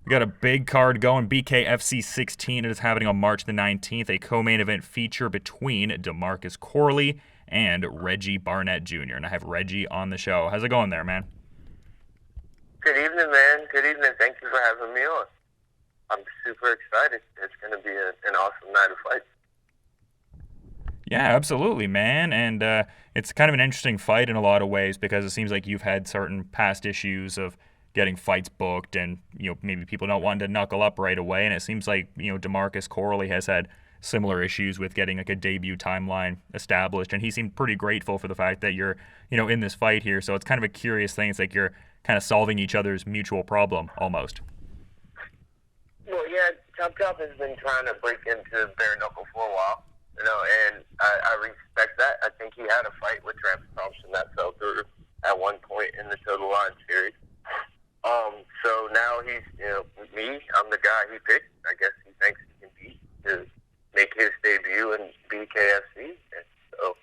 We got a big card going. BKFC 16 is happening on March the 19th. A co-main event feature between DeMarcus Corley and Reggie Barnett Jr. And I have Reggie on the show. How's it going there, man? Good evening, man. Good evening. Thank you for having me on. I'm super excited. It's going to be an awesome night of fights. Yeah, absolutely, man. And it's kind of an interesting fight in a lot of ways because it seems like you've had certain past issues of getting fights booked and, maybe people don't want to knuckle up right away. And it seems like, DeMarcus Corley has had similar issues with getting like a debut timeline established. And he seemed pretty grateful for the fact that you're, in this fight here. So it's kind of a curious thing. It's like you're kind of solving each other's mutual problem almost. Well, yeah, Chop has been trying to break into bare knuckle for a while, and I respect that. I think he had a fight with Travis Thompson that fell through at one point in the Total Line series. So now he's, me, I'm the guy he picked. I guess he thinks he can beat to make his debut in BKFC. And so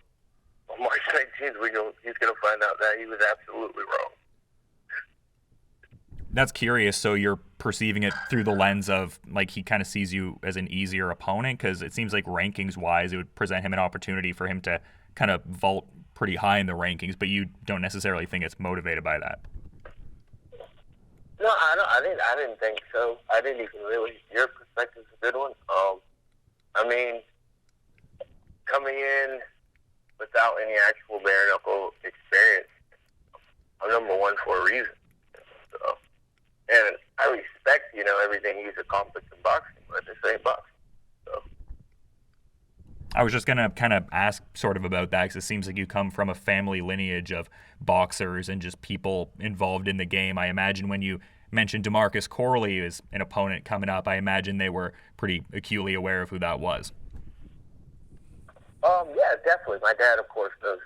on March 19th, he's going to find out that he was absolutely wrong. That's curious. So you're perceiving it through the lens of, like, he kind of sees you as an easier opponent? Because it seems like rankings-wise, it would present him an opportunity for him to kind of vault pretty high in the rankings, but you don't necessarily think it's motivated by that. No, I didn't think so. I didn't even really. Your perspective's a good one. Coming in without any actual bare knuckle experience, I'm number one for a reason. So, and I respect, everything he's accomplished in boxing, but this ain't boxing. So. I was just going to kind of ask sort of about that because it seems like you come from a family lineage of boxers and just people involved in the game. I imagine when you mentioned DeMarcus Corley as an opponent coming up, I imagine they were pretty acutely aware of who that was. Yeah, definitely. My dad, of course, knows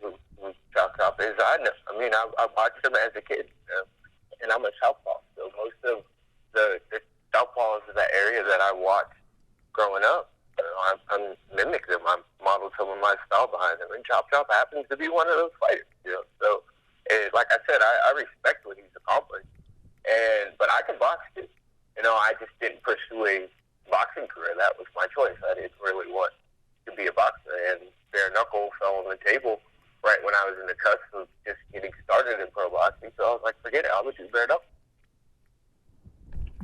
who Chop is. I watched him as a kid, and I'm a southpaw. So most of the southpaws in that area that I watched growing up, I mimicked them. I modeled some of my style behind him, and Chop happens to be one of those fighters. So like I said, I respect what he's accomplished, but I can box too. I just didn't pursue a boxing career. That was my choice. I didn't really want to be a boxer, and bare knuckle fell on the table right when I was in the cusp of just getting started in pro boxing. So I was like, forget it, I'm gonna do bare knuckle.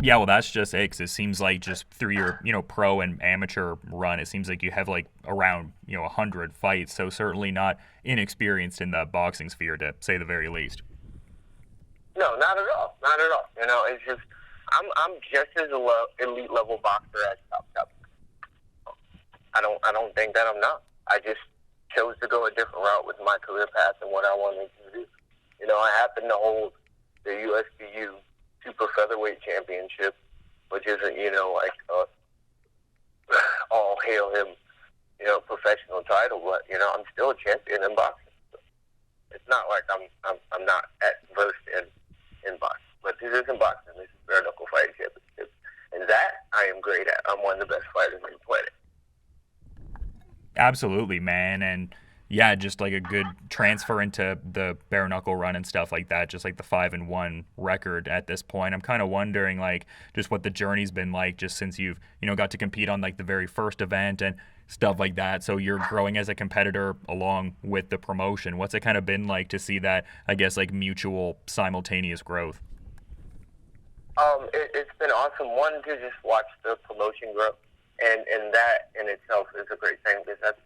Yeah, well, that's just it, 'cause it seems like just through your, pro and amateur run, it seems like you have, like, around, 100 fights, so certainly not inexperienced in the boxing sphere, to say the very least. No, not at all. Not at all. It's just, I'm just as elite level boxer as Chop. I don't think that I'm not. I just chose to go a different route with my career path and what I wanted to do. I happen to hold the USBU Super Featherweight Championship, which isn't, all hail him, professional title, but, I'm still a champion in boxing. So it's not like I'm not versed in boxing. But this isn't boxing. This is bare knuckle fighting championship. And that I am great at. I'm one of the best fighters on the planet. Absolutely, man. And yeah, just like a good transfer into the bare knuckle run and stuff like that, just like the 5-1 record at this point. I'm kind of wondering, like, just what the journey's been like just since you've, got to compete on, like, the very first event and stuff like that. So you're growing as a competitor along with the promotion. What's it kind of been like to see that, I guess, like, mutual simultaneous growth? It's been awesome, one, to just watch the promotion grow. And that in itself is a great thing because that's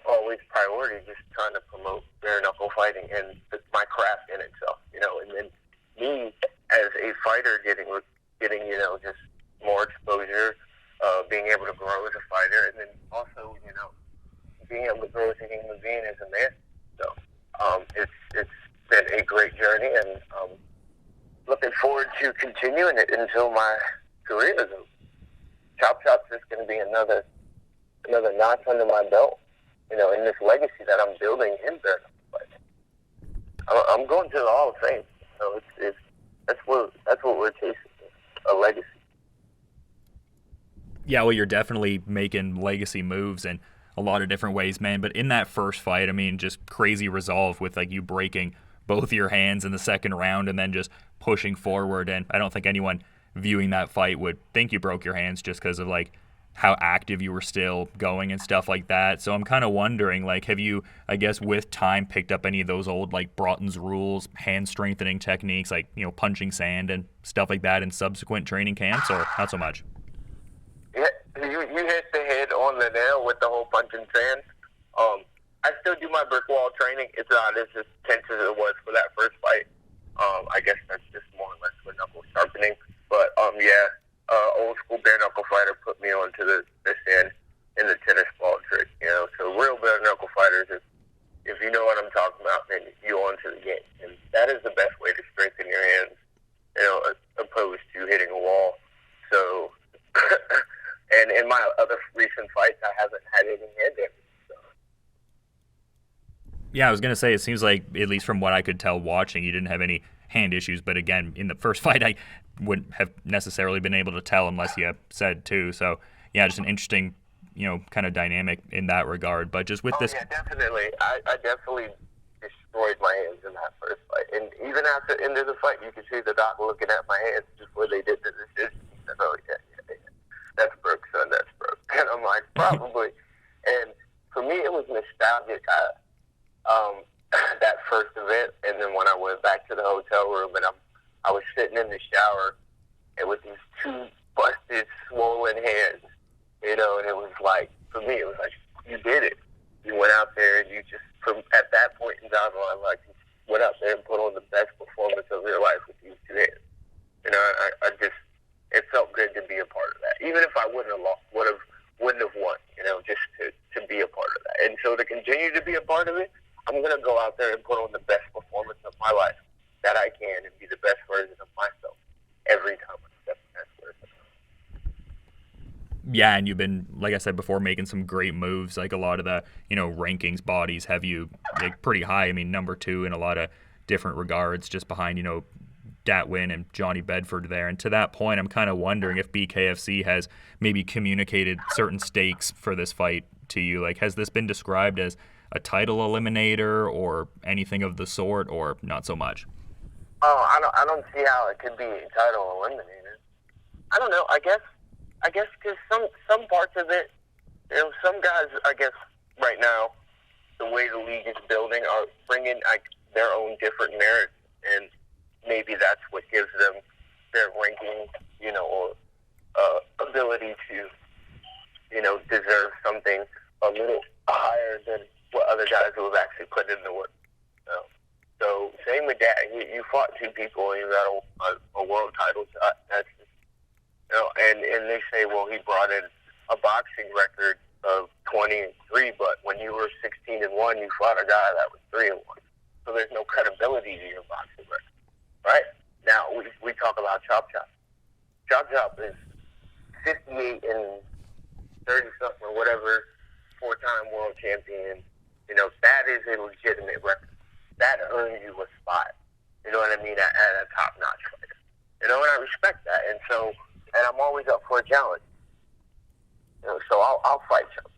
always priority, just trying to promote bare knuckle fighting and my craft in itself, and then me as a fighter getting just more exposure, being able to grow as a fighter, and then also, being able to grow as a human being as a man. So it's been a great journey, and looking forward to continuing it until my career is over. Chop's just going to be another notch under my belt, in this legacy that I'm building in bare knuckle fighting. I'm going to the Hall of Fame, so that's what we're chasing, a legacy. Yeah, well, you're definitely making legacy moves in a lot of different ways, man. But in that first fight, I mean, just crazy resolve with, like, you breaking both your hands in the second round and then just pushing forward. And I don't think anyone viewing that fight would think you broke your hands just because of like how active you were still going and stuff like that. So I'm kind of wondering, like, have you, I guess, with time picked up any of those old, like, Broughton's rules, hand strengthening techniques, like, you know, punching sand and stuff like that in subsequent training camps, or not so much? Yeah, you hit the head on the nail with the whole punching sand. I still do my brick wall training. It's not as intense as it was for that first fight. I guess that's just more or less for knuckle sharpening. But, old school bare knuckle fighter put me onto the sand in the tennis ball trick, you know. So real bare knuckle fighters, if you know what I'm talking about, then you onto the game. And that is the best way to strengthen your hands, you know, opposed to hitting a wall. So, and in my other recent fights, I haven't had any hand damage. So. Yeah, I was going to say, it seems like, at least from what I could tell watching, you didn't have any hand issues. But again, in the first fight, I wouldn't have necessarily been able to tell unless you said too. So, yeah, just an interesting, you know, kind of dynamic in that regard. But just with this... Yeah, definitely. I definitely destroyed my hands in that first fight. And even after the end of the fight, you could see the doc looking at my hands before they did the decision. He said, oh, yeah. That's broke, son. That's broke. And I'm like, probably. And for me, it was nostalgic. That first event, and then when I went back to the hotel room, and I was sitting in the shower, and with these two busted, swollen hands, you know, and it was like, for me, it was like, you did it. You went out there, and you just, from at that point in time, like, you went out there and put on the best performance of your life with these two hands. You know, I just, it felt good to be a part of that. Even if I wouldn't have won, you know, just to be a part of that. And so to continue to be a part of it, I'm going to go out there and put on the best performance of my life that I can and be the best version of myself every time I step in that square. Yeah, and you've been, like I said before, making some great moves. Like a lot of the, you know, rankings bodies have you like pretty high. I mean, number 2 in a lot of different regards, just behind, you know, Dat Nguyen and Johnny Bedford there. And to that point, I'm kind of wondering if BKFC has maybe communicated certain stakes for this fight to you. Like, has this been described as a title eliminator or anything of the sort, or not so much? Oh, I don't see how it could be a title eliminator. I don't know. I guess because some parts of it, you know, some guys, I guess right now, the way the league is building, are bringing like their own different merits, and maybe that's what gives them their ranking, you know, or ability to, you know, deserve something a little higher than what other guys who have actually put in the work. So same with that. You fought 2 people and you got a world title shot. That's just, you know, and they say, well, he brought in a boxing record of 20-3, but when you were 16-1, you fought a guy that was 3-1. So there's no credibility to your boxing record, right? Now we talk about Chop Chop. Chop Chop is 58 and 30 something or whatever, 4-time world champion. You know, that is a legitimate record. That earns you a spot, you know what I mean, at a top-notch fighter. You know, and I respect that. And so, and I'm always up for a challenge. You know, so I'll fight him.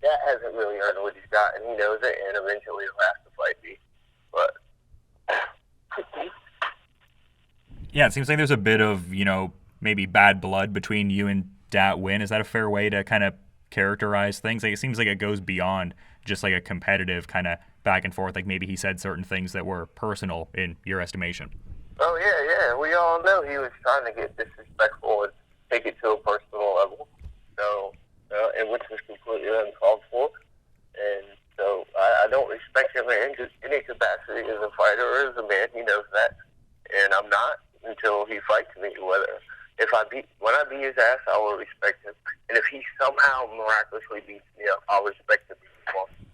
That hasn't really earned what he's got, and he knows it, and eventually he'll have to fight me. But... Yeah, it seems like there's a bit of, you know, maybe bad blood between you and Dat Nguyen. Is that a fair way to kind of characterize things? Like, it seems like it goes beyond just like a competitive kind of back and forth. Like maybe he said certain things that were personal in your estimation. Oh, yeah. We all know he was trying to get disrespectful and take it to a personal level. So, and which was completely uncalled for. And so I don't respect him in any capacity as a fighter or as a man. He knows that. And I'm not until he fights me. When I beat his ass, I will respect him. And if he somehow miraculously beats me up, I'll respect him.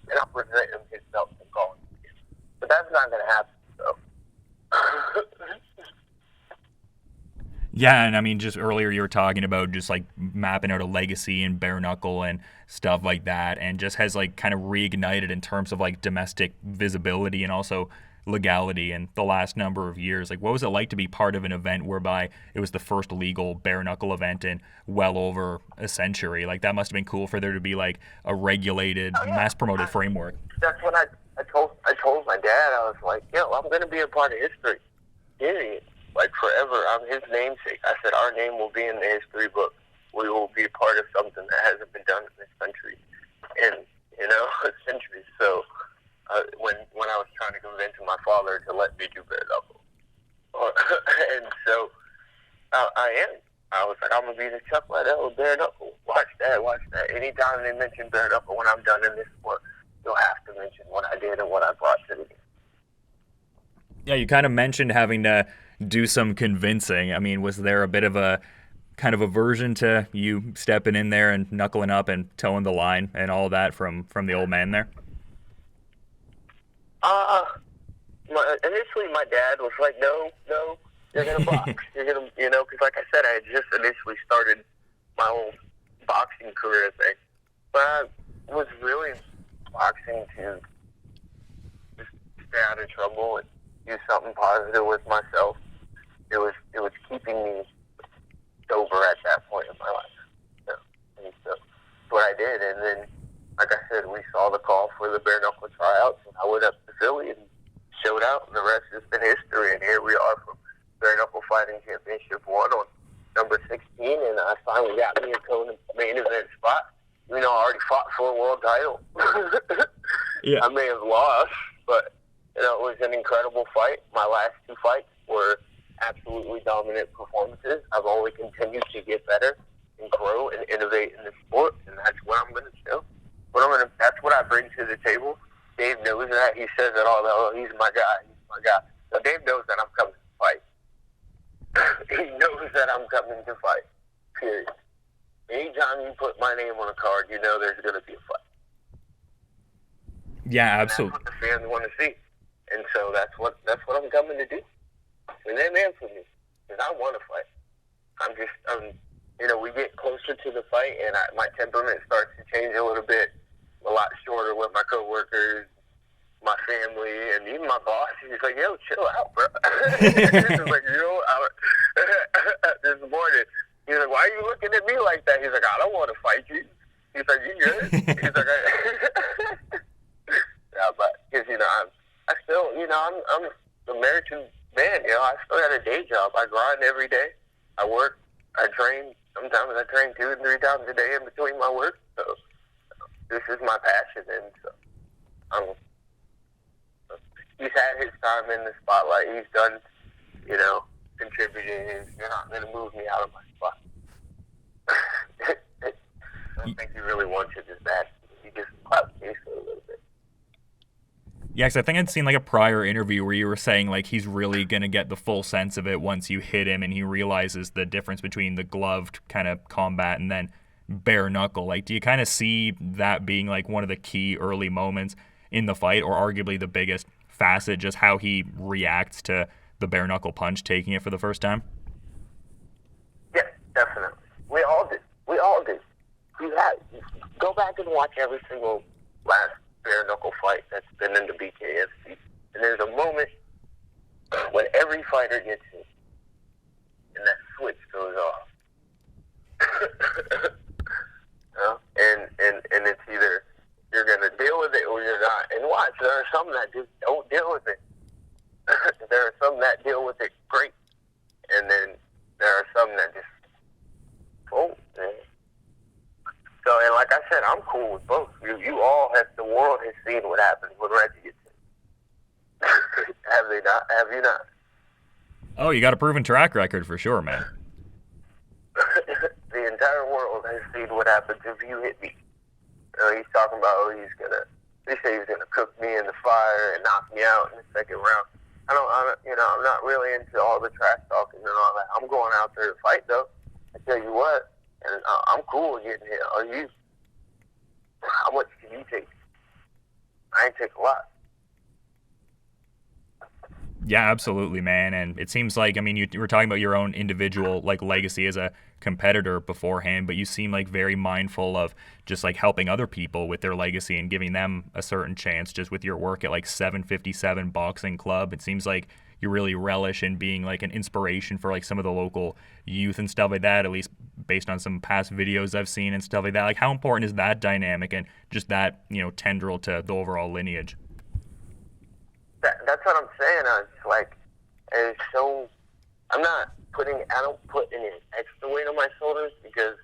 And I'll present him his belt and call him. But that's not going to happen, so. Yeah, and I mean, just earlier you were talking about just like mapping out a legacy in bare knuckle and stuff like that, and just has like kind of reignited in terms of like domestic visibility and also legality in the last number of years. Like, what was it like to be part of an event whereby it was the first legal bare knuckle event in well over a century? Like, that must have been cool for there to be like a regulated, mass promoted framework. That's what I I told my dad, I was like, yo, I'm going to be a part of history. Period. Like, forever. I'm his namesake. I said, our name will be in the history book. We will be a part of something that hasn't been done in this country in, centuries. So when I was trying to convince my father to let me do bare knuckle. And so I am. I was like, I'm going to be the Chuck Liddell of bare knuckle. Watch that. Anytime they mention bare knuckle when I'm done in this sport, you'll have to mention what I did and what I brought to the game. Yeah, you kind of mentioned having to do some convincing. I mean, was there a bit of a kind of aversion to you stepping in there and knuckling up and towing the line and all that from the old man there? Initially my dad was like, no, you're going to box. You're going to, because like I said, I had just initially started my own boxing career thing. But I was really boxing to just stay out of trouble and do something positive with myself. It was keeping me sober at that point in my life. And so that's what I did. And then, like I said, we saw the call for the bare knuckle tryouts, and I went up to Philly and showed out, and the rest has been history. And here we are from Bare Knuckle Fighting Championship 1 on number 16, and I finally got me a main event spot. I already fought for a world title. Yeah. I may have lost, but it was an incredible fight. My last 2 fights were absolutely dominant performances. I've only continued to get better and grow and innovate in the sport, and that's what I'm going to show. That's what I bring to the table. Dave knows that. He says it all. Oh, he's my guy. So Dave knows that I'm coming to fight. He knows that I'm coming to fight. Period. Anytime you put my name on a card, there's going to be a fight. Yeah, absolutely. And that's what the fans want to see. And so that's what I'm coming to do. And they answer me, because I want to fight. We get closer to the fight, and my temperament starts to change a little bit. I'm a lot shorter with my coworkers, my family, and even my boss. He's like, yo, chill out, bro. He's like, this morning, he's like, why are you looking at me like that? He's like, I don't want to fight you. He's like, you good? He's like, yeah, but, because, I still, I'm an American man, I still got a day job. I grind every day. I work. I train. Sometimes I train 2 and 3 times a day in between my work. So this is my passion, and so he's had his time in the spotlight. He's done, contributing. You're not going to move me out of my spot. I don't think he really wants it as bad. He just clapped me for a little bit. Yeah, because I think I'd seen like a prior interview where you were saying like he's really going to get the full sense of it once you hit him and he realizes the difference between the gloved kind of combat and then bare knuckle. Like, do you kind of see that being like one of the key early moments in the fight, or arguably the biggest facet, just how he reacts to the bare knuckle punch, taking it for the first time? Yeah, definitely. We all did. Go back and watch every single last bare knuckle fight that's been in the BKFC, and there's a moment when every fighter gets hit and that switch goes off. And it's either you're gonna deal with it or you're not. And watch, there are some that just don't deal with it. There are some that deal with it great, and then there are some that just won't. So, and like I said, I'm cool with both. You all have, the world has seen what happens when Reggie gets hit. Have they not? Have you not? Oh, you got a proven track record for sure, man. The entire world has seen what happens if you hit me. He's talking about, they say he's gonna cook me in the fire and knock me out in the second round. I'm not really into all the trash talking and all that. I'm going out there to fight, though. I tell you what, and I'm cool with getting hit. Are you? How much can you take? I ain't take a lot. Yeah, absolutely, man. And it seems like, you were talking about your own individual legacy as a competitor beforehand, but you seem like very mindful of just like helping other people with their legacy and giving them a certain chance just with your work at 757 Boxing Club. It seems like you really relish in being like an inspiration for some of the local youth and stuff like that, at least based on some past videos I've seen and stuff like that. Like, how important is that dynamic and just that, tendril to the overall lineage? That's what I'm saying. I was like, it's so. I don't put any extra weight on my shoulders because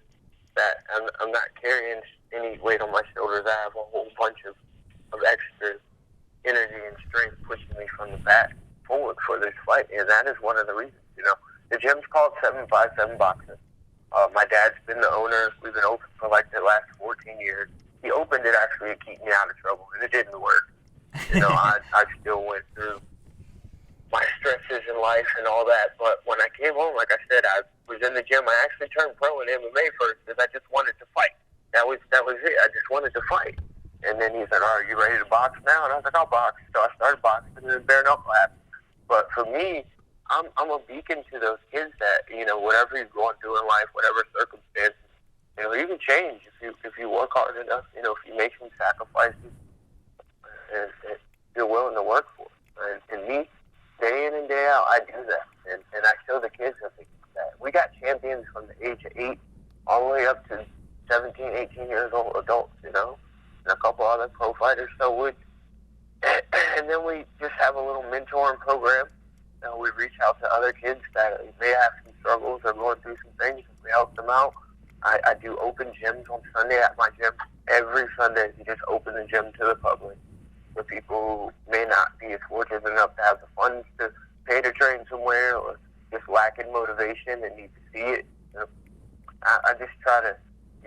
that I'm not carrying any weight on my shoulders. I have a whole bunch of extra energy and strength pushing me from the back forward for this fight, and that is one of the reasons. The gym's called 757 Boxing. My dad's been the owner. We've been open for like the last 14 years. He opened it actually to keep me out of trouble, and it didn't work. I still went through my stresses in life and all that, but when I came home, like I said, I was in the gym. I actually turned pro in MMA first because I just wanted to fight. That was it. I just wanted to fight. And then he said, "Are you ready to box now?" And I was like, "I'll box." So I started boxing and then Bare Knuckle happened. But for me, I'm a beacon to those kids that, whatever you're going through in life, whatever circumstances, you can change if you work hard enough, if you make some sacrifices and you're willing to work for it. And me, day in and day out, I do that. And I show the kids that we got champions from the age of 8 all the way up to 17, 18 years old adults, and a couple other pro fighters. So and then we just have a little mentoring program. We reach out to other kids that may have some struggles or going through some things, and we help them out. I do open gyms on Sunday at my gym. Every Sunday, we just open the gym to the public for people who may not be fortunate enough to have the funds to pay to train somewhere or just lacking motivation and need to see it. I just try to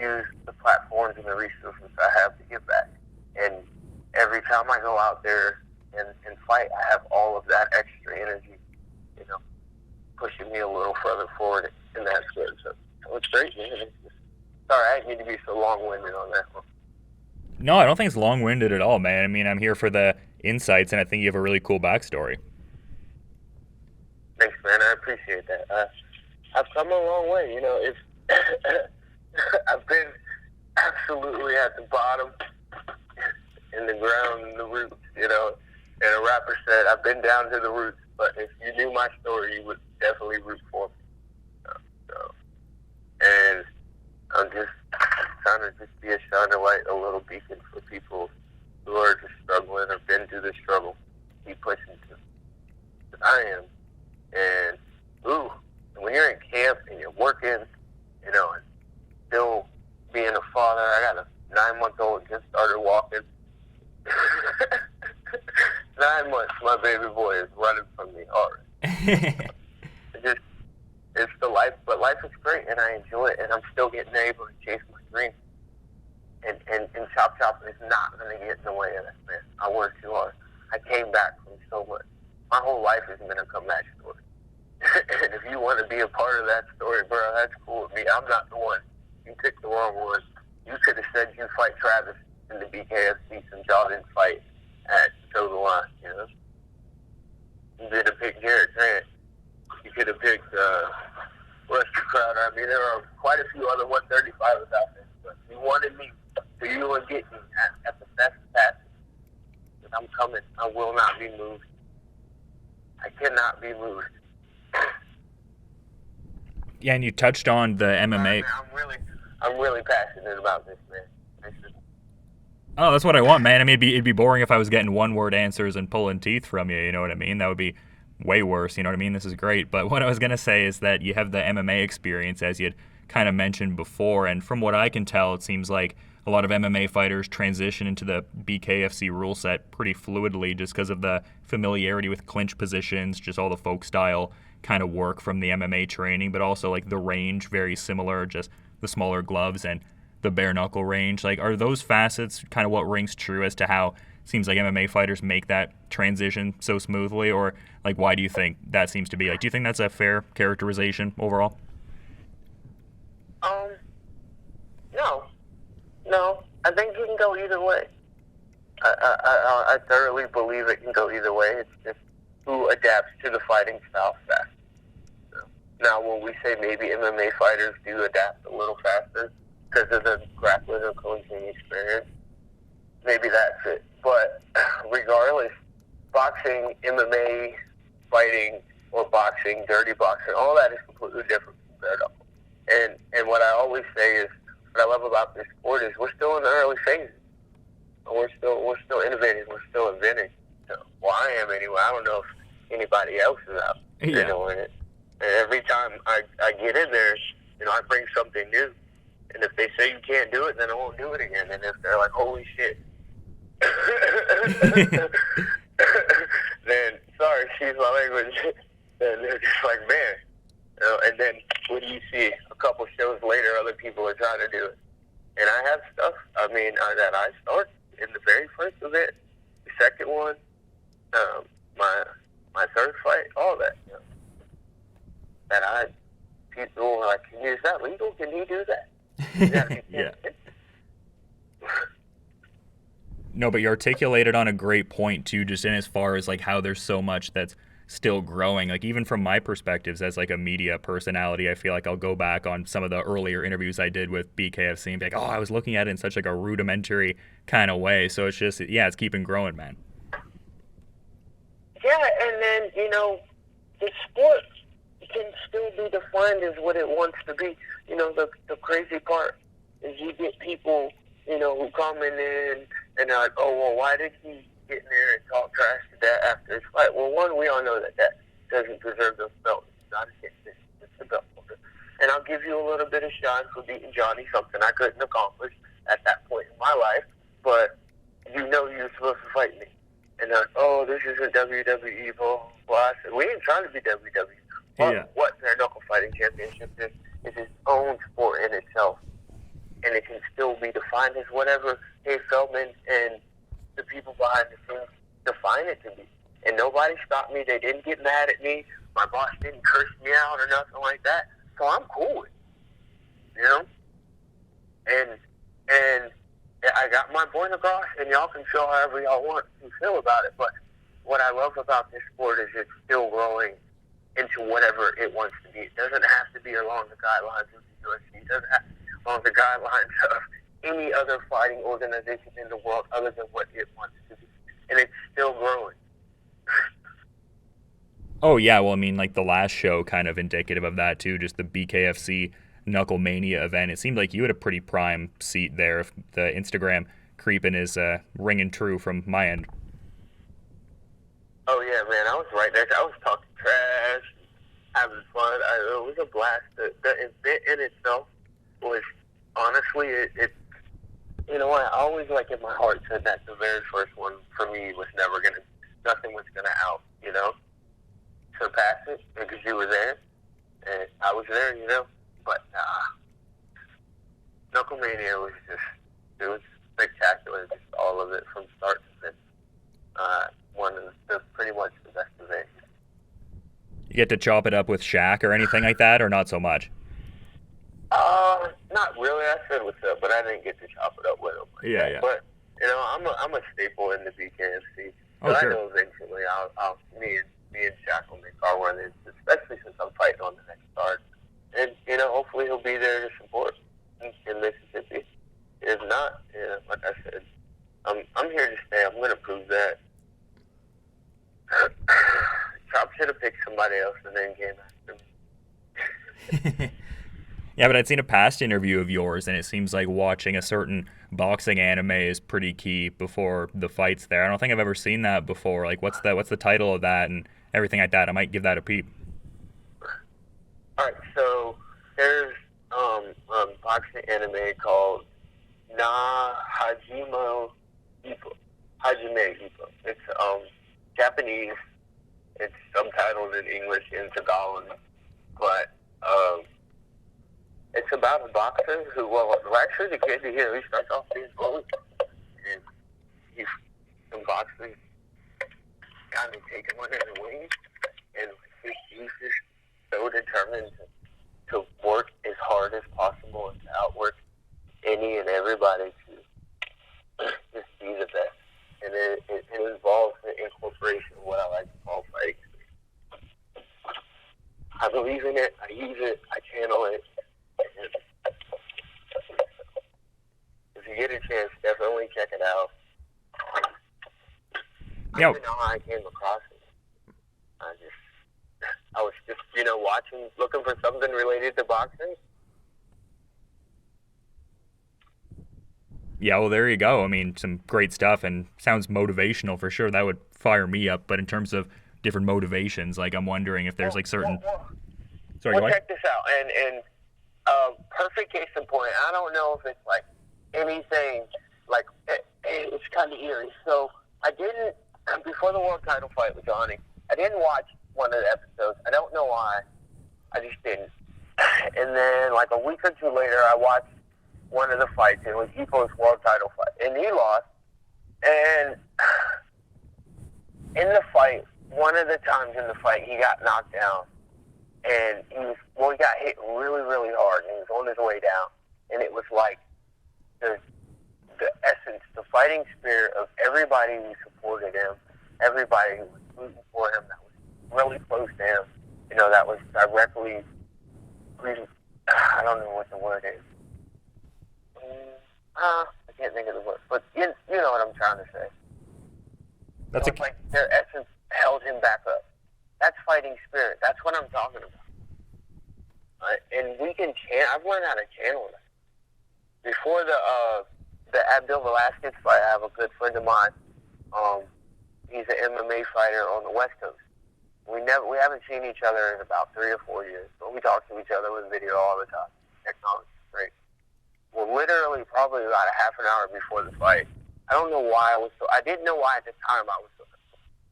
use the platforms and the resources I have to give back. And every time I go out there and fight, I have all of that extra energy, pushing me a little further forward, and that's good. So it's great, man. Sorry, I didn't mean to be so long-winded on that one. No, I don't think it's long-winded at all, man. I mean, I'm here for the insights, and I think you have a really cool backstory. Thanks, man. I appreciate that. I've come a long way. It's I've been absolutely at the bottom, in the ground, in the roots, And a rapper said, "I've been down to the roots, but if you knew my story, you would definitely root for me." And I'm just trying to just be a shining light, a little beacon for people who are just struggling or been through the struggle. Keep pushing to. I am. And when you're in camp and you're working, and still being a father, I got a 9-month-old just started walking. 9 months, my baby boy is running from me already. It's the life, but life is great, and I enjoy it, and I'm still getting able to chase my dream. And Chop is not going to get in the way of that, man. I worked too hard. I came back from so much. My whole life has been a comeback story. And if you want to be a part of that story, bro, that's cool with me. I'm not the one. You picked the wrong one. You could have said you fight Travis in the BKFC since y'all didn't fight at Total Line, You could have picked Jared Grant. You could have picked Rusty Crowder. I mean, there are quite a few other 135ers out there. But you wanted me, so you will get me at the best capacity. And I'm coming. I will not be moved. I cannot be moved. Yeah, and you touched on the MMA. I'm really passionate about this, man. Oh, that's what I want, man. I mean, it'd be boring if I was getting one-word answers and pulling teeth from you, you know what I mean? That would be way worse, you know what I mean? This is great. But what I was going to say is that you have the MMA experience, as you had kind of mentioned before, and from what I can tell, it seems like a lot of MMA fighters transition into the BKFC rule set pretty fluidly just because of the familiarity with clinch positions, just all the folk style kind of work from the MMA training, but also like the range, very similar, just the smaller gloves and the bare knuckle range. Like, are those facets kind of what rings true as to how it seems like MMA fighters make that transition so smoothly, or like why do you think that seems to be? Like, do you think that's a fair characterization overall? No. I think it can go either way. I thoroughly believe it can go either way. It's just who adapts to the fighting style fast. Now, when we say maybe MMA fighters do adapt a little faster because of the grappling or clinching experience, maybe that's it. But regardless, boxing, MMA, fighting, or boxing, dirty boxing, all that is completely different from bare knuckle. And what I always say is, what I love about this sport is we're still in the early phases. We're still innovating. We're still inventing. So, well, I am anyway. Yeah. You know, and every time I get in there, you know, I bring something new. And if they say you can't do it, then I won't do it again. And if they're like, holy shit, then sorry, excuse my language. Then they're just like, man. You know, and then when you see a couple shows later, other people are trying to do it. And I have stuff, I mean, that I started in the very first event, the second one, my third fight, all that. You know, that people were like, is that legal? Can he do that? Yeah. No, but you articulated on a great point too, just in as far as like how there's so much that's still growing. Like even from my perspectives as like a media personality, I feel like I'll go back on some of the earlier interviews I did with BKFC and be like, oh, I was looking at it in such like a rudimentary kind of way. So it's just, yeah, it's keeping growing, man. Yeah, and then, you know, the sport can still be defined as what it wants to be. You know, the crazy part is you get people, you know, who come in and they're like, oh, well, why did he get in there and talk trash to that after his fight? Well, one, we all know that doesn't deserve the belt. It's not a hit. It's the belt holder. And I'll give you a little bit of shine for beating Johnny, something I couldn't accomplish at that point in my life, but you know you're supposed to fight me. And they're like, oh, this is a WWE, blah, blah. I said, we ain't trying to be WWE. What Bare Knuckle Fighting Championship is its own sport in itself. And it can still be defined as whatever Dave Feldman and the people behind the scenes define it to be. And nobody stopped me. They didn't get mad at me. My boss didn't curse me out or nothing like that. So I'm cool with it. You know? And I got my point across, and y'all can feel however y'all want to feel about it. But what I love about this sport is it's still growing into whatever it wants to be. It doesn't have to be along the guidelines of the UFC. It doesn't have to be along the guidelines of any other fighting organization in the world other than what it wants to be. And it's still growing. Oh, yeah. Well, I mean, like the last show kind of indicative of that, too, just the BKFC Knuckle Mania event. It seemed like you had a pretty prime seat there if the Instagram creeping is ringing true from my end. Oh, yeah, man. I was right there. I was talking trash, having fun. It was a blast. The event in itself was, honestly, it you know, I always, like, in my heart said that the very first one for me was never going to, nothing was going to you know, surpass it because you were there and I was there, you know. But Knuckle Mania was it was spectacular, just all of it from start to finish. One of the pretty much the best events. You get to chop it up with Shaq or anything like that, or not so much? Not really. I said what's up, but I didn't get to chop it up with him. Yeah. But you know, I'm a staple in the BKFC. Oh, but sure. I know eventually me and Shaq will make our run in, especially since I'm fighting on the next card. And you know, hopefully he'll be there to support in Mississippi. If not, you know, like I said, I'm here to stay. I'm going to prove that. Chop should have picked somebody else and then came after me. Yeah, but I'd seen a past interview of yours, and it seems like watching a certain boxing anime is pretty key before the fights there. I don't think I've ever seen that before. Like, what's the title of that and everything like that? I might give that a peep. All right, so there's a boxing anime called Hajime Ippo. It's Japanese. It's subtitled in English in Tagalog, but it's about a boxer who, actually the kid here, he starts off being bullied, and he's some boxing kind of taking one in the wings, and he's just so determined to work as hard as possible and to outwork any and everybody to just be the best. And it involves the incorporation of what I like to call fighting. I believe in it, I use it, I channel it. If you get a chance, definitely check it out. I don't even know how I came across it. I was just, you know, watching, looking for something related to boxing. Yeah, well, there you go. I mean, some great stuff and sounds motivational for sure. That would fire me up. But in terms of different motivations. Like, I'm wondering if there's like certain. Sorry, well, go ahead. check this out. And perfect case in point. I don't know if it's like anything like it's kind of eerie. So I didn't before the world title fight with Johnny. I didn't watch one of the episodes. I don't know why. I just didn't. And then like a week or two later, I watched one of the fights. It was Epo's world title fight, and he lost. And in the fight, one of the times in the fight, he got knocked down. And he got hit really, really hard, and he was on his way down. And it was like the essence, the fighting spirit of everybody who supported him, everybody who was rooting for him, that was really close to him, that was directly, I don't know what the word is. I can't think of the word, but you know what I'm trying to say. That's like their essence held him back up. That's fighting spirit. That's what I'm talking about. And we can channel. I've learned how to channel that. Before the Abdul Velasquez fight, I have a good friend of mine. He's an MMA fighter on the West Coast. We haven't seen each other in about 3 or 4 years, but we talk to each other with video all the time. Technology is great. Well, literally, probably about a half an hour before the fight, I don't know why I didn't know why at the time I was so,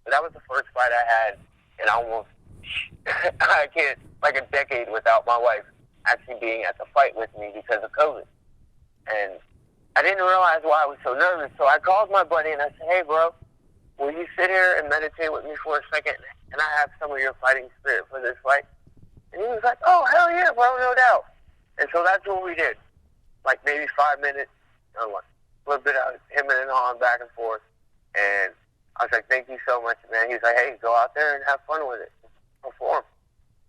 but that was the first fight I had in almost, I can't, like a decade without my wife actually being at the fight with me because of COVID. And I didn't realize why I was so nervous, so I called my buddy and I said, hey, bro, will you sit here and meditate with me for a second? And I have some of your fighting spirit for this fight. And he was like, oh, hell yeah, bro, no doubt. And so that's what we did. Like maybe 5 minutes, a little bit of him and on back and forth. And I was like, thank you so much, man. He's like, hey, go out there and have fun with it. Perform.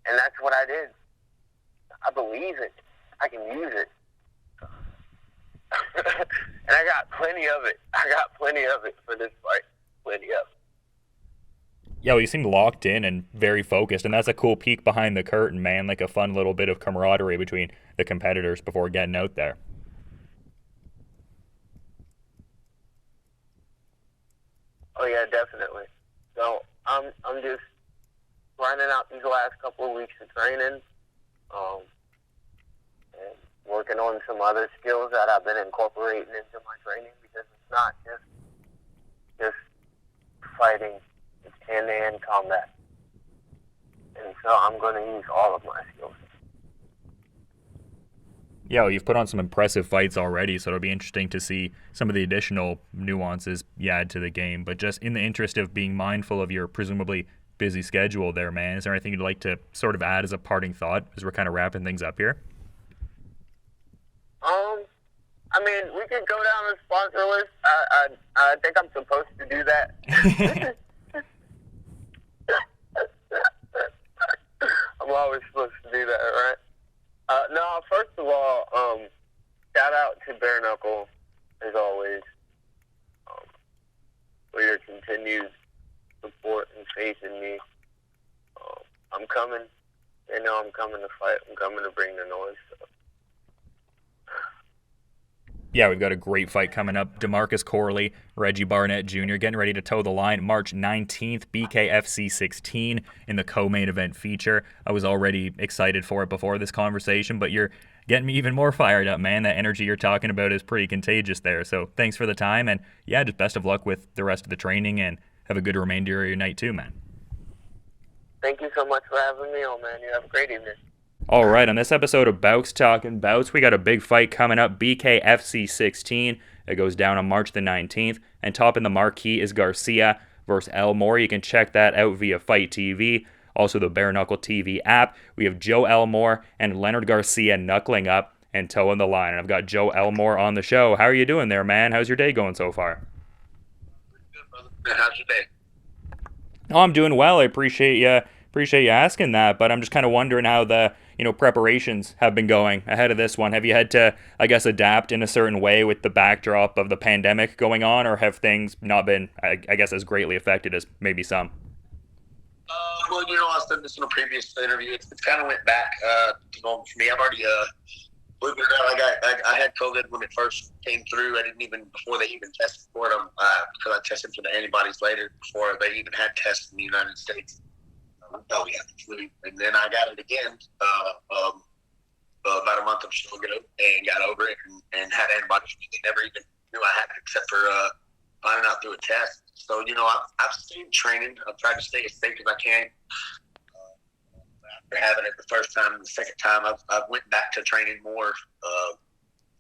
And that's what I did. I believe it. I can use it. And I got plenty of it. I got plenty of it for this fight. Plenty of it. Yeah, well, you seem locked in and very focused, and that's a cool peek behind the curtain, man. Like a fun little bit of camaraderie between the competitors before getting out there. Oh yeah, definitely. So I'm just grinding out these last couple of weeks of training, and working on some other skills that I've been incorporating into my training, because it's not just fighting. It's hand-to-hand combat. And so I'm going to use all of my skills. Yeah, well, you've put on some impressive fights already, so it'll be interesting to see some of the additional nuances you add to the game. But just in the interest of being mindful of your presumably busy schedule there, man, is there anything you'd like to sort of add as a parting thought as we're kind of wrapping things up here? I mean, we could go down the sponsor list. I think I'm supposed to do that. I'm always supposed to do that, right? No, first of all, shout out to Bare Knuckle, as always, for your continued support and faith in me. I'm coming. They know I'm coming to fight. I'm coming to bring the noise. So. Yeah, we've got a great fight coming up. DeMarcus Corley, Reggie Barnett Jr. getting ready to toe the line March 19th, BKFC 16 in the co-main event feature. I was already excited for it before this conversation, but you're getting me even more fired up, man. That energy you're talking about is pretty contagious there. So thanks for the time, and yeah, just best of luck with the rest of the training, and have a good remainder of your night too, man. Thank you so much for having me on, man. You have a great evening. All right, on this episode of Bouts Talking Bouts, we got a big fight coming up, BKFC 16. It goes down on March the 19th, and topping the marquee is Garcia versus Elmore. You can check that out via FITE TV, also the Bare Knuckle TV app. We have Joe Elmore and Leonard Garcia knuckling up and toeing the line. And I've got Joe Elmore on the show. How are you doing there, man? How's your day going so far? Good, brother. How's your day? Oh, I'm doing well. I appreciate you asking that, but I'm just kind of wondering how the preparations have been going ahead of this one. Have you had to, I guess, adapt in a certain way with the backdrop of the pandemic going on, or have things not been, I guess, as greatly affected as maybe some? Well, I said this in a previous interview. It kind of went back. For me, I've already believe it or not, I had COVID when it first came through. I didn't even, before they even tested for it, because I tested for the antibodies later, before they even had tests in the United States. We had the flu. And then I got it again about a month or so ago and got over it and had antibodies. They never even knew I had it except for finding out through a test. So, I've stayed training. I've tried to stay as safe as I can. After having it the first time and the second time, I've went back to training more,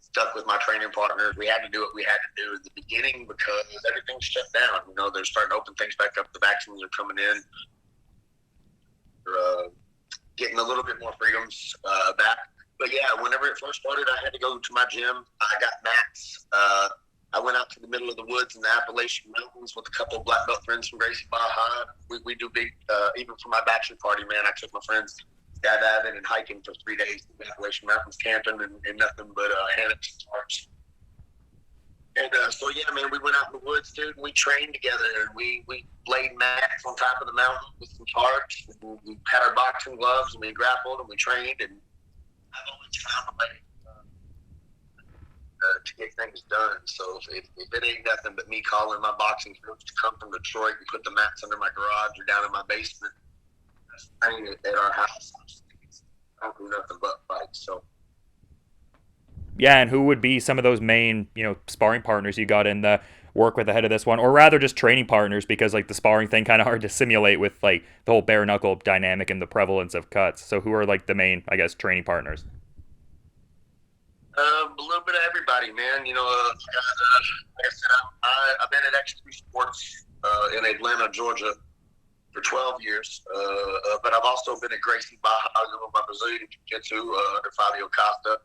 stuck with my training partners. We had to do what we had to do in the beginning because everything's shut down. They're starting to open things back up. The vaccines are coming in. We're getting a little bit more freedoms back. But, yeah, whenever it first started, I had to go to my gym. I got mats. I went out to the middle of the woods in the Appalachian Mountains with a couple of black belt friends from Gracie Barra. We do big, even for my bachelor party, man, I took my friends skydiving and hiking for 3 days in the Appalachian Mountains, camping and nothing but hammocks and tarps. And so, yeah, man, we went out in the woods, dude, and we trained together. And we laid mats on top of the mountain with some tarps. And we had our boxing gloves, and we grappled, and we trained. And I've always found a way to get things done. So if it ain't nothing but me calling my boxing coach to come from Detroit and put the mats under my garage or down in my basement, training at our house, I don't do nothing but fight. So. Yeah, and who would be some of those main, sparring partners you got in the work with ahead of this one, or rather just training partners, because like the sparring thing kind of hard to simulate with like the whole bare knuckle dynamic and the prevalence of cuts. So who are like the main, I guess, training partners? A little bit of everybody, man. Like I said, I've been at X3 Sports in Atlanta, Georgia for 12 years. But I've also been at Gracie Barra with my Brazilian Jiu-Jitsu under Fabio Costa.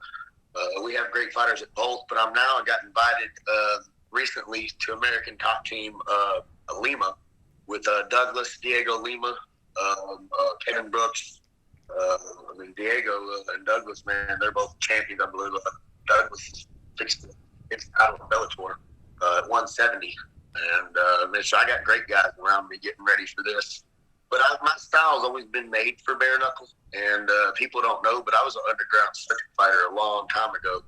We have great fighters at both, but I got invited recently to American Top Team Lima with Douglas, Diego Lima, Kevin Brooks. Diego and Douglas, man, they're both champions, I believe. Douglas fixed his title in Bellator at 170. And so I got great guys around me getting ready for this. But my style's always been made for bare knuckles. And people don't know, but I was an underground circuit fighter a long time ago.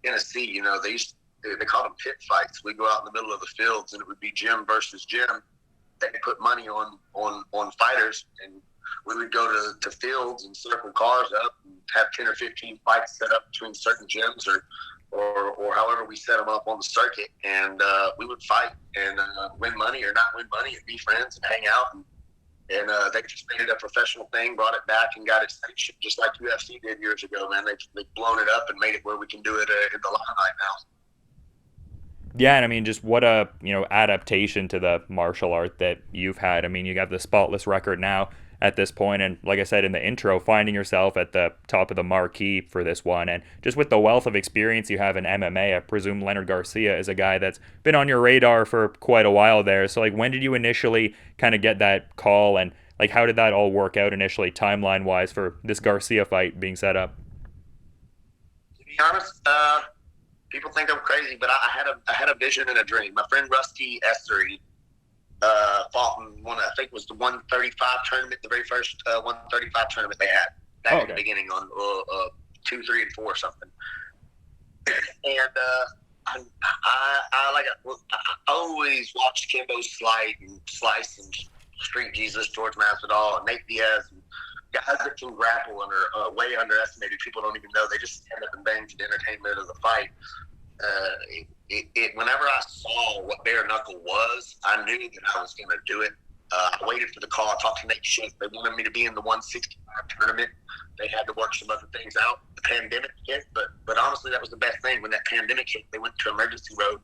Tennessee, they called them pit fights. We'd go out in the middle of the fields, and it would be gym versus gym. They put money on fighters, and we would go to fields and circle cars up and have 10 or 15 fights set up between certain gyms or however we set them up on the circuit. And we would fight and win money or not win money and be friends and hang out. And they just made it a professional thing, brought it back and got it sanctioned just like UFC did years ago, man. They've blown it up and made it where we can do it in the limelight now. Yeah, and I mean, just what a adaptation to the martial art that you've had. I mean, you have the spotless record now at this point, and like I said in the intro, finding yourself at the top of the marquee for this one, and just with the wealth of experience you have in MMA, I presume Leonard Garcia is a guy that's been on your radar for quite a while there. So like, when did you initially kind of get that call, and like how did that all work out initially, timeline wise, for this Garcia fight being set up? To be honest, people think I'm crazy, but I had a vision and a dream. My friend Rusty Essery fought in one, I think it was the 135 tournament, the very first 135 tournament they had back in the beginning on 2, 3, and 4 or something. And I always watched Kimbo Slice and Street Jesus, George Masvidal, and Nate Diaz, and guys that can grapple and are way underestimated. People don't even know. They just stand up and bang for the entertainment of the fight. Whenever I saw what bare knuckle was, I knew that I was going to do it. I waited for the call. I talked to Nate Schiff. They wanted me to be in the 165 tournament. They had to work some other things out. The pandemic hit, but honestly, that was the best thing. When that pandemic hit, they went to emergency road,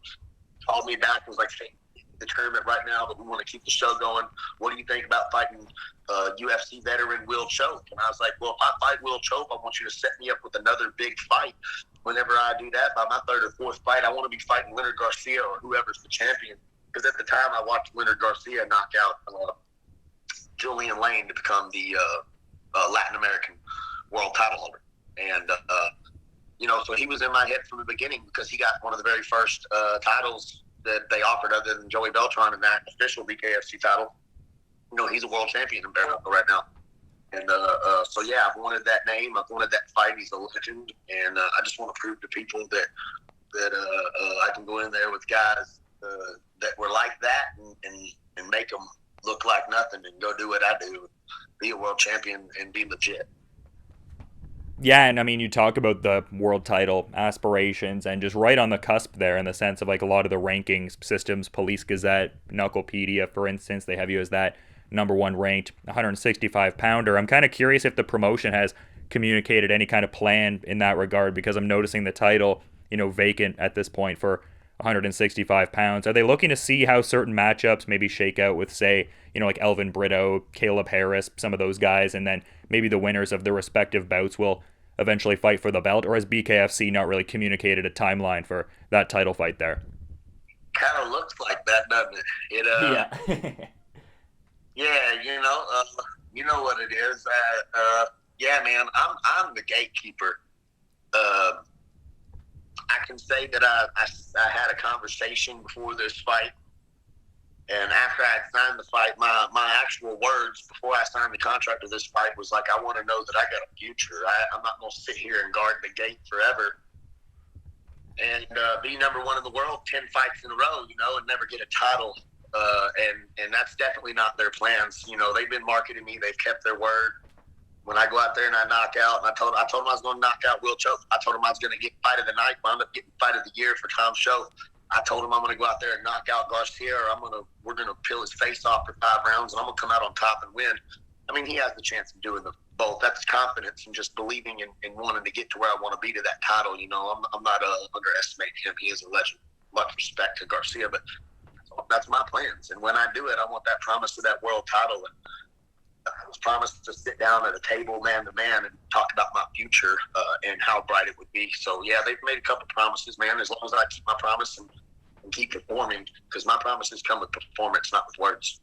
called me back, was like, hey, the tournament right now, but we want to keep the show going. What do you think about fighting UFC veteran Will Chope? And I was like, well, if I fight Will Chope, I want you to set me up with another big fight. Whenever I do that, by my 3rd or 4th fight, I want to be fighting Leonard Garcia or whoever's the champion. Because at the time, I watched Leonard Garcia knock out Julian Lane to become the Latin American world title holder. And, so he was in my head from the beginning because he got one of the very first titles that they offered other than Joey Beltran in that official BKFC title. He's a world champion in bare knuckle right now. And so yeah, I've wanted that name. I've wanted that fight. He's a legend, and I just want to prove to people that I can go in there with guys that were like that and make them look like nothing and go do what I do, be a world champion and be legit. Yeah, and I mean, you talk about the world title aspirations and just right on the cusp there in the sense of like a lot of the rankings systems, Police Gazette, Knucklepedia, for instance, they have you as that number one ranked 165 pounder. I'm kind of curious if the promotion has communicated any kind of plan in that regard because I'm noticing the title, vacant at this point for 165 pounds. Are they looking to see how certain matchups maybe shake out with, say, like Elvin Brito, Caleb Harris, some of those guys, and then maybe the winners of the respective bouts will eventually fight for the belt? Or has BKFC not really communicated a timeline for that title fight there? Kind of looks like that, doesn't it? Yeah. Yeah, you know what it is. Yeah, man, I'm the gatekeeper. I can say that I had a conversation before this fight, and after I had signed the fight, my actual words before I signed the contract of this fight was like, I want to know that I got a future. I'm not going to sit here and guard the gate forever and be number one in the world 10 fights in a row, and never get a title. And that's definitely not their plans. They've been marketing me. They've kept their word. When I go out there and I knock out, and I told him I was going to knock out Will Choke. I told him I was going to get fight of the night. Wound up getting fight of the year for Tom's show. I told him I'm going to go out there and knock out Garcia, or we're going to peel his face off for 5 rounds, and I'm going to come out on top and win. I mean, he has the chance of doing both. That's confidence and just believing and wanting to get to where I want to be to that title. I'm not underestimating him. He is a legend. Much respect to Garcia, but that's my plans. And when I do it, I want that promise of that world title. And I was promised to sit down at a table man to man and talk about my future and how bright it would be. So yeah, they've made a couple promises, man, as long as I keep my promise and keep performing, because my promises come with performance, not with words.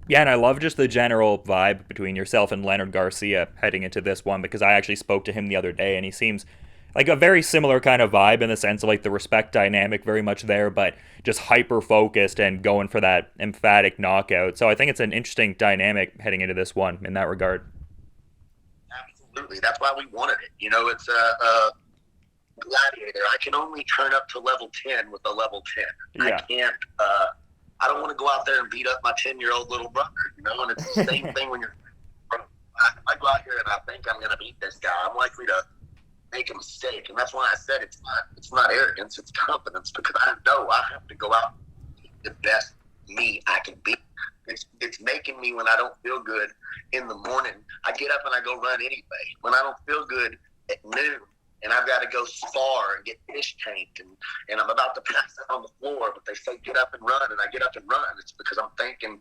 Yeah, and I love just the general vibe between yourself and Leonard Garcia heading into this one, because I actually spoke to him the other day and he seems like a very similar kind of vibe in the sense of like the respect dynamic very much there, but just hyper focused and going for that emphatic knockout. So I think it's an interesting dynamic heading into this one in that regard. Absolutely. That's why we wanted it. It's a gladiator. I can only turn up to level 10 with a level 10. Yeah. I can't, I don't want to go out there and beat up my 10-year-old little brother, and it's the same thing when I go out here and I think I'm going to beat this guy. I'm likely to make a mistake, and that's why I said it's not arrogance, it's confidence, because I know I have to go out and be the best me I can be. It's making me, when I don't feel good in the morning, I get up and I go run anyway. When I don't feel good at noon and I've got to go spar and get fish tanked and I'm about to pass out on the floor, but they say get up and run, and I get up and run, it's because I'm thinking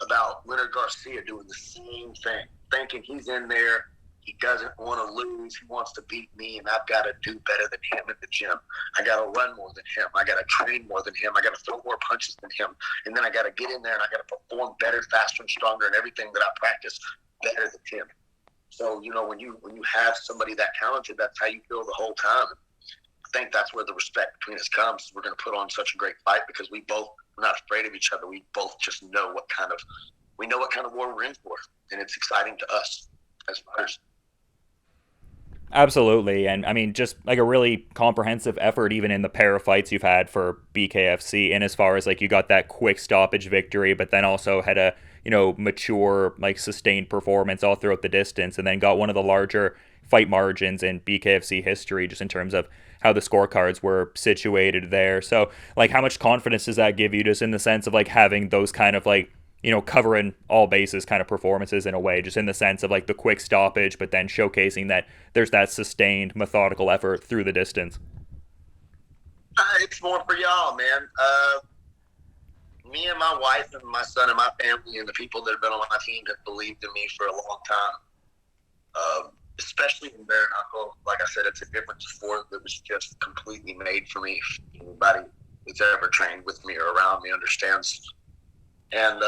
about Leonard Garcia doing the same thing, thinking he's in there. He doesn't want to lose. He wants to beat me, and I've got to do better than him at the gym. I got to run more than him. I got to train more than him. I got to throw more punches than him. And then I got to get in there, and I got to perform better, faster, and stronger in everything that I practice better than him. So, when you have somebody that talented, that's how you feel the whole time. I think that's where the respect between us comes. We're going to put on such a great fight because we're not afraid of each other. We both just know what kind of war we're in for, and it's exciting to us as fighters. Absolutely, and I mean, just like a really comprehensive effort even in the pair of fights you've had for BKFC, and as far as like you got that quick stoppage victory, but then also had a mature, like sustained performance all throughout the distance, and then got one of the larger fight margins in BKFC history just in terms of how the scorecards were situated there. So like how much confidence does that give you just in the sense of like having those kind of like covering all bases kind of performances in a way, just in the sense of like the quick stoppage, but then showcasing that there's that sustained, methodical effort through the distance? It's more for y'all, man. Me and my wife and my son and my family and the people that have been on my team have believed in me for a long time. Especially in bare knuckle. Like I said, it's a different sport that was just completely made for me. Anybody that's ever trained with me or around me understands. And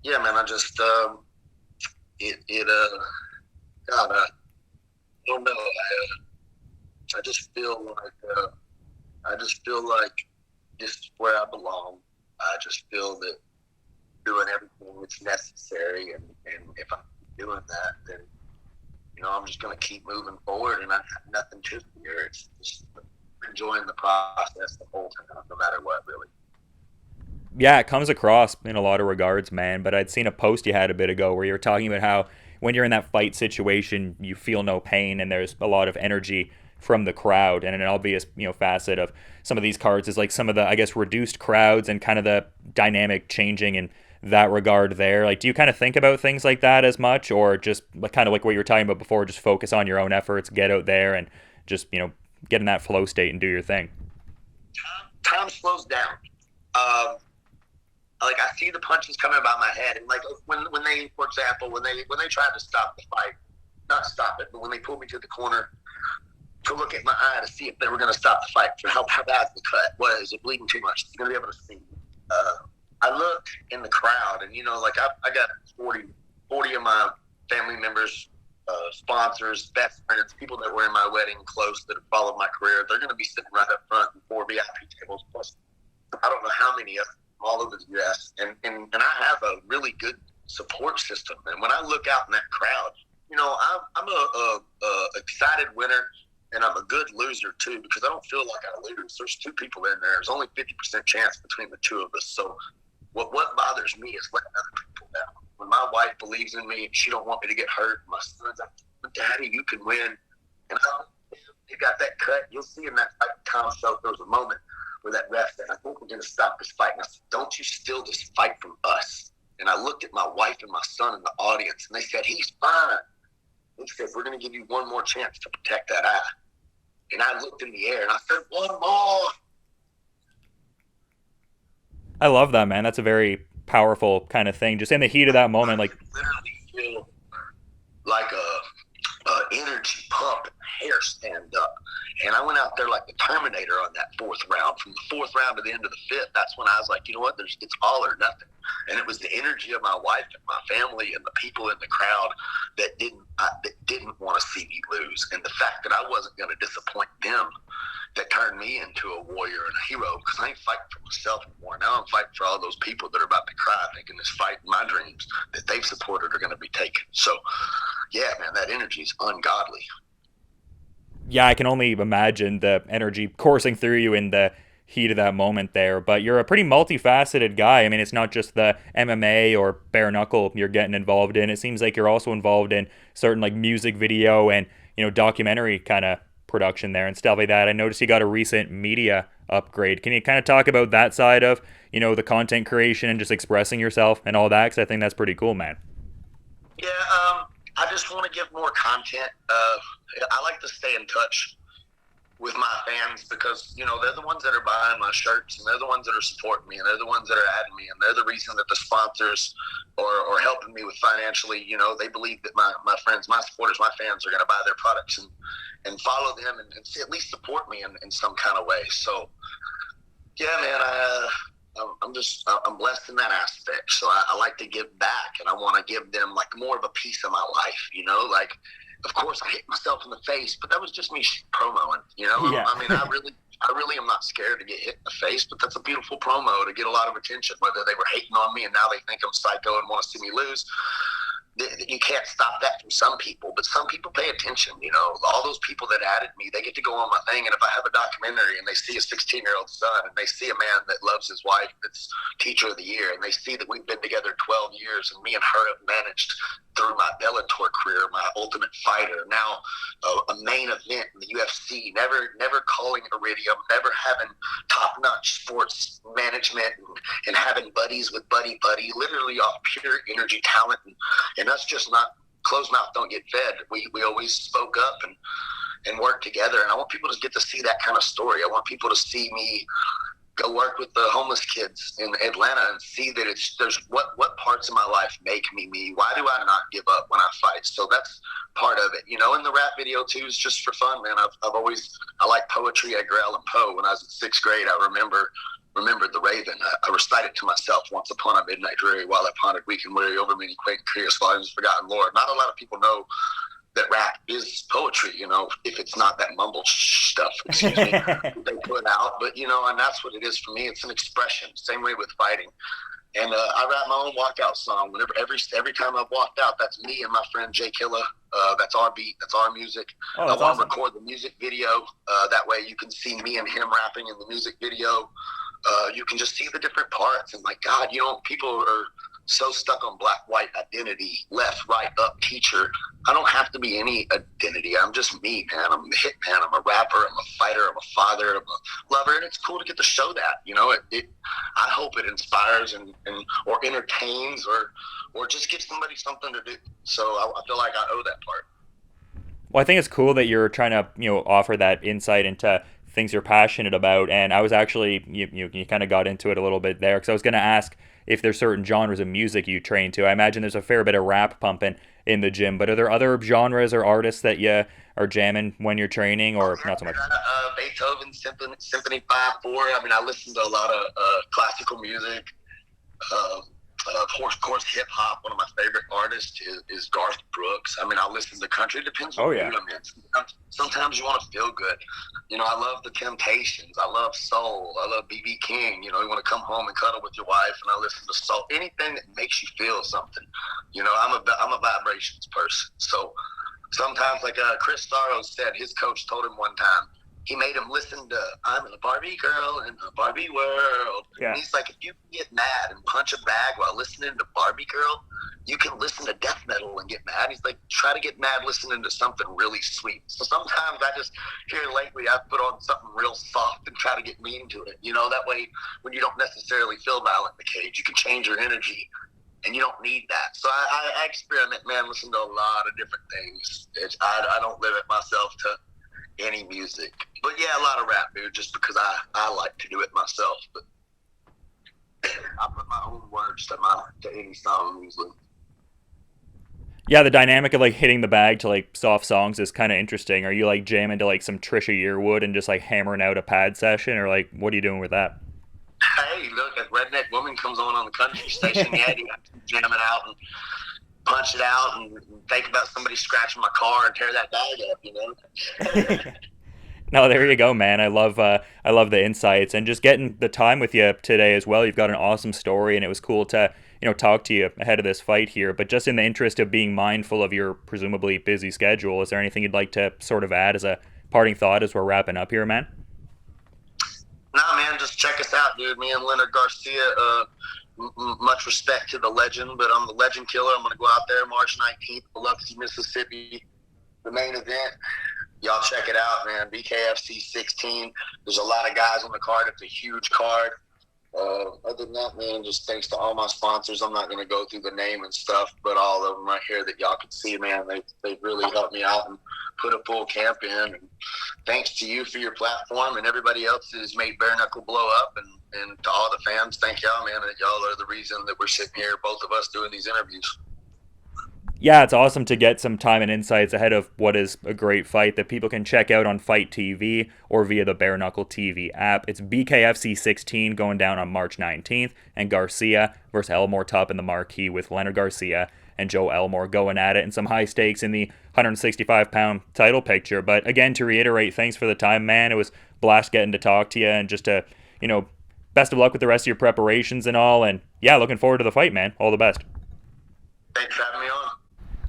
yeah, man, I just God, I don't know. I just feel like this is where I belong. I just feel that doing everything that's necessary, and if I doing that, then, I'm just going to keep moving forward, and I have nothing to fear. It's just enjoying the process the whole time, no matter what, really. Yeah, it comes across in a lot of regards, man. But I'd seen a post you had a bit ago where you were talking about how when you're in that fight situation, you feel no pain and there's a lot of energy from the crowd. And an obvious, facet of some of these cards is like some of the, I guess, reduced crowds and kind of the dynamic changing in that regard there. Like, do you kind of think about things like that as much, or just kind of like what you were talking about before, just focus on your own efforts, get out there and just, get in that flow state and do your thing? Time slows down. Like, I see the punches coming about my head, and like when they, for example, when they tried to stop the fight, not stop it, but when they pulled me to the corner to look at my eye to see if they were going to stop the fight for how bad the cut was, is it bleeding too much? You're going to be able to see. I looked in the crowd, and like I got 40 of my family members, sponsors, best friends, people that were in my wedding close that have followed my career. They're going to be sitting right up front in 4 VIP tables, plus I don't know how many of them all over the U.S. And I have a really good support system. And when I look out in that crowd, I'm a excited winner, and I'm a good loser too, because I don't feel like I lose. There's 2 people in there. There's only 50% chance between the 2 of us. So what bothers me is letting other people down. When my wife believes in me and she don't want me to get hurt, my son's like, Daddy, you can win. And you got that cut. You'll see in that fight, Tom Self, there was a moment where that ref said, I think we're going to stop this fight. And I said, don't you still just fight from us? And I looked at my wife and my son in the audience, and they said, he's fine. They said, we're going to give you one more chance to protect that eye. And I looked in the air, and I said, one more. I love that, man. That's a very powerful kind of thing. Just in the heat of that moment, like, literally feel like a energy pump and hair stand up. And I went out there like the Terminator on that 4th round. From the 4th round to the end of the 5th, that's when I was like, you know what, it's all or nothing. And it was the energy of my wife and my family and the people in the crowd that didn't want to see me lose. And the fact that I wasn't going to disappoint them that turned me into a warrior and a hero, because I ain't fighting for myself anymore. Now I'm fighting for all those people that are about to cry, thinking this fight, my dreams that they've supported are going to be taken. So, yeah, man, that energy is ungodly. Yeah, I can only imagine the energy coursing through you in the heat of that moment there. But you're a pretty multifaceted guy. I mean, it's not just the MMA or bare knuckle you're getting involved in. It seems like you're also involved in certain like music video and, documentary kind of production there and stuff like that. I noticed you got a recent media upgrade. Can you kind of talk about that side of, the content creation and just expressing yourself and all that? Because I think that's pretty cool, man. Yeah, I just want to give more content. I like to stay in touch with my fans because, they're the ones that are buying my shirts, and they're the ones that are supporting me, and they're the ones that are adding me, and they're the reason that the sponsors are helping me with financially. They believe that my friends, my supporters, my fans are going to buy their products and follow them and at least support me in some kind of way. So, yeah, man, I'm blessed in that aspect. So I like to give back, and I want to give them like more of a piece of my life, like, of course I hit myself in the face, but that was just me promoing, Yeah. I mean, I really am not scared to get hit in the face, but that's a beautiful promo to get a lot of attention, whether they were hating on me and now they think I'm psycho and want to see me lose. You can't stop that from some people, but some people pay attention. All those people that added me, they get to go on my thing. And if I have a documentary and they see a 16-year-old son and they see a man that loves his wife that's teacher of the year, and they see that we've been together 12 years and me and her have managed through my Bellator career, my Ultimate Fighter, now a main event in the UFC, never calling Iridium, never having top-notch sports management and having buddies with buddy, literally off pure energy, talent, and us just not closed mouth don't get fed. We always spoke up and worked together, and I want people to get to see that kind of story. I want people to see me go work with the homeless kids in Atlanta and see that there's what parts of my life make me. Why do I not give up when I fight? So that's part of it, and the rap video too is just for fun, man. I like poetry. Edgar Allan Poe. When I was in 6th grade, I remembered the Raven. I recited to myself, once upon a midnight dreary, while I pondered weak and weary over many quaint and curious volumes of forgotten lore. Not a lot of people know that rap is poetry, if it's not that mumble stuff, excuse me, they put out. But, and that's what it is for me. It's an expression. Same way with fighting. And I write my own walkout song. Whenever every time I've walked out, that's me and my friend Jay Killa. That's our beat. That's our music. Oh, I that's want to awesome. record the music video. That way you can see me and him rapping in the music video. You can just see the different parts. And my God, people are so stuck on black-white identity, left, right, up, teacher. I don't have to be any identity. I'm just me, man. I'm a hitman. I'm a rapper. I'm a fighter. I'm a father. I'm a lover. And it's cool to get to show that. I hope it inspires and or entertains or just gives somebody something to do. So I feel like I owe that part. Well, I think it's cool that you're trying to, offer that insight into things you're passionate about. And I was actually, you kind of got into it a little bit there, because I was going to ask if there's certain genres of music you train to. I imagine there's a fair bit of rap pumping in the gym, but are there other genres or artists that you are jamming when you're training, or not so much? Beethoven, Symphony 5/4. I mean, I listen to a lot of classical music. Of course, hip hop. One of my favorite artists is Garth Brooks. I mean, I listen to country. It depends on mood I'm in. Sometimes you want to feel good. I love the Temptations. I love soul. I love B.B. King. You want to come home and cuddle with your wife, and I listen to soul. Anything that makes you feel something. I'm a vibrations person. So sometimes, like Chris Starrow said, his coach told him one time, he made him listen to "I'm a Barbie Girl in a Barbie World." Yeah. And he's like, if you can get mad and punch a bag while listening to Barbie Girl, you can listen to death metal and get mad. He's like, try to get mad listening to something really sweet. So sometimes here lately, I've put on something real soft and try to get mean to it. That way, when you don't necessarily feel violent in the cage, you can change your energy. And you don't need that. So I experiment, man, listen to a lot of different things. I don't limit myself to any music. But yeah, a lot of rap, dude, just because I like to do it myself. But I put my own words to any song usually. Yeah, the dynamic of hitting the bag to soft songs is kind of interesting. Are you jamming to some Trisha Yearwood and just hammering out a pad session, or what are you doing with that? Hey, look, if Redneck Woman comes on the country station, yeah, you got to jam it out and punch it out and think about somebody scratching my car and tear that bag up, No, there you go, man. I love the insights and just getting the time with you today as well. You've got an awesome story, and it was cool to talk to you ahead of this fight here. But just in the interest of being mindful of your presumably busy schedule, is there anything you'd like to sort of add as a parting thought as we're wrapping up here, man? Nah, man, just check us out, dude. Me and Leonard Garcia. Much respect to the legend, but I'm the legend killer. I'm going to go out there March 19th, Biloxi, Mississippi, the main event. Y'all check it out, man. BKFC 16. There's a lot of guys on the card. It's a huge card. Other than that, man, just thanks to all my sponsors. I'm not going to go through the name and stuff, but all of them right here that y'all can see, man, they've really helped me out and put a full camp in. And thanks to you for your platform and everybody else that has made Bare Knuckle blow up. And to all the fans, thank y'all, man. That y'all are the reason that we're sitting here, both of us, doing these interviews. Yeah, it's awesome to get some time and insights ahead of what is a great fight that people can check out on FITE TV or via the Bare Knuckle TV app. It's BKFC 16 going down on March 19th, and Garcia versus Elmore-talks in the marquee with Leonard Garcia and Joe Elmore going at it, and some high stakes in the 165-pound title picture. But again, to reiterate, thanks for the time, man. It was a blast getting to talk to you, and just to, best of luck with the rest of your preparations and all. And yeah, looking forward to the fight, man. All the best. Thanks for having me on.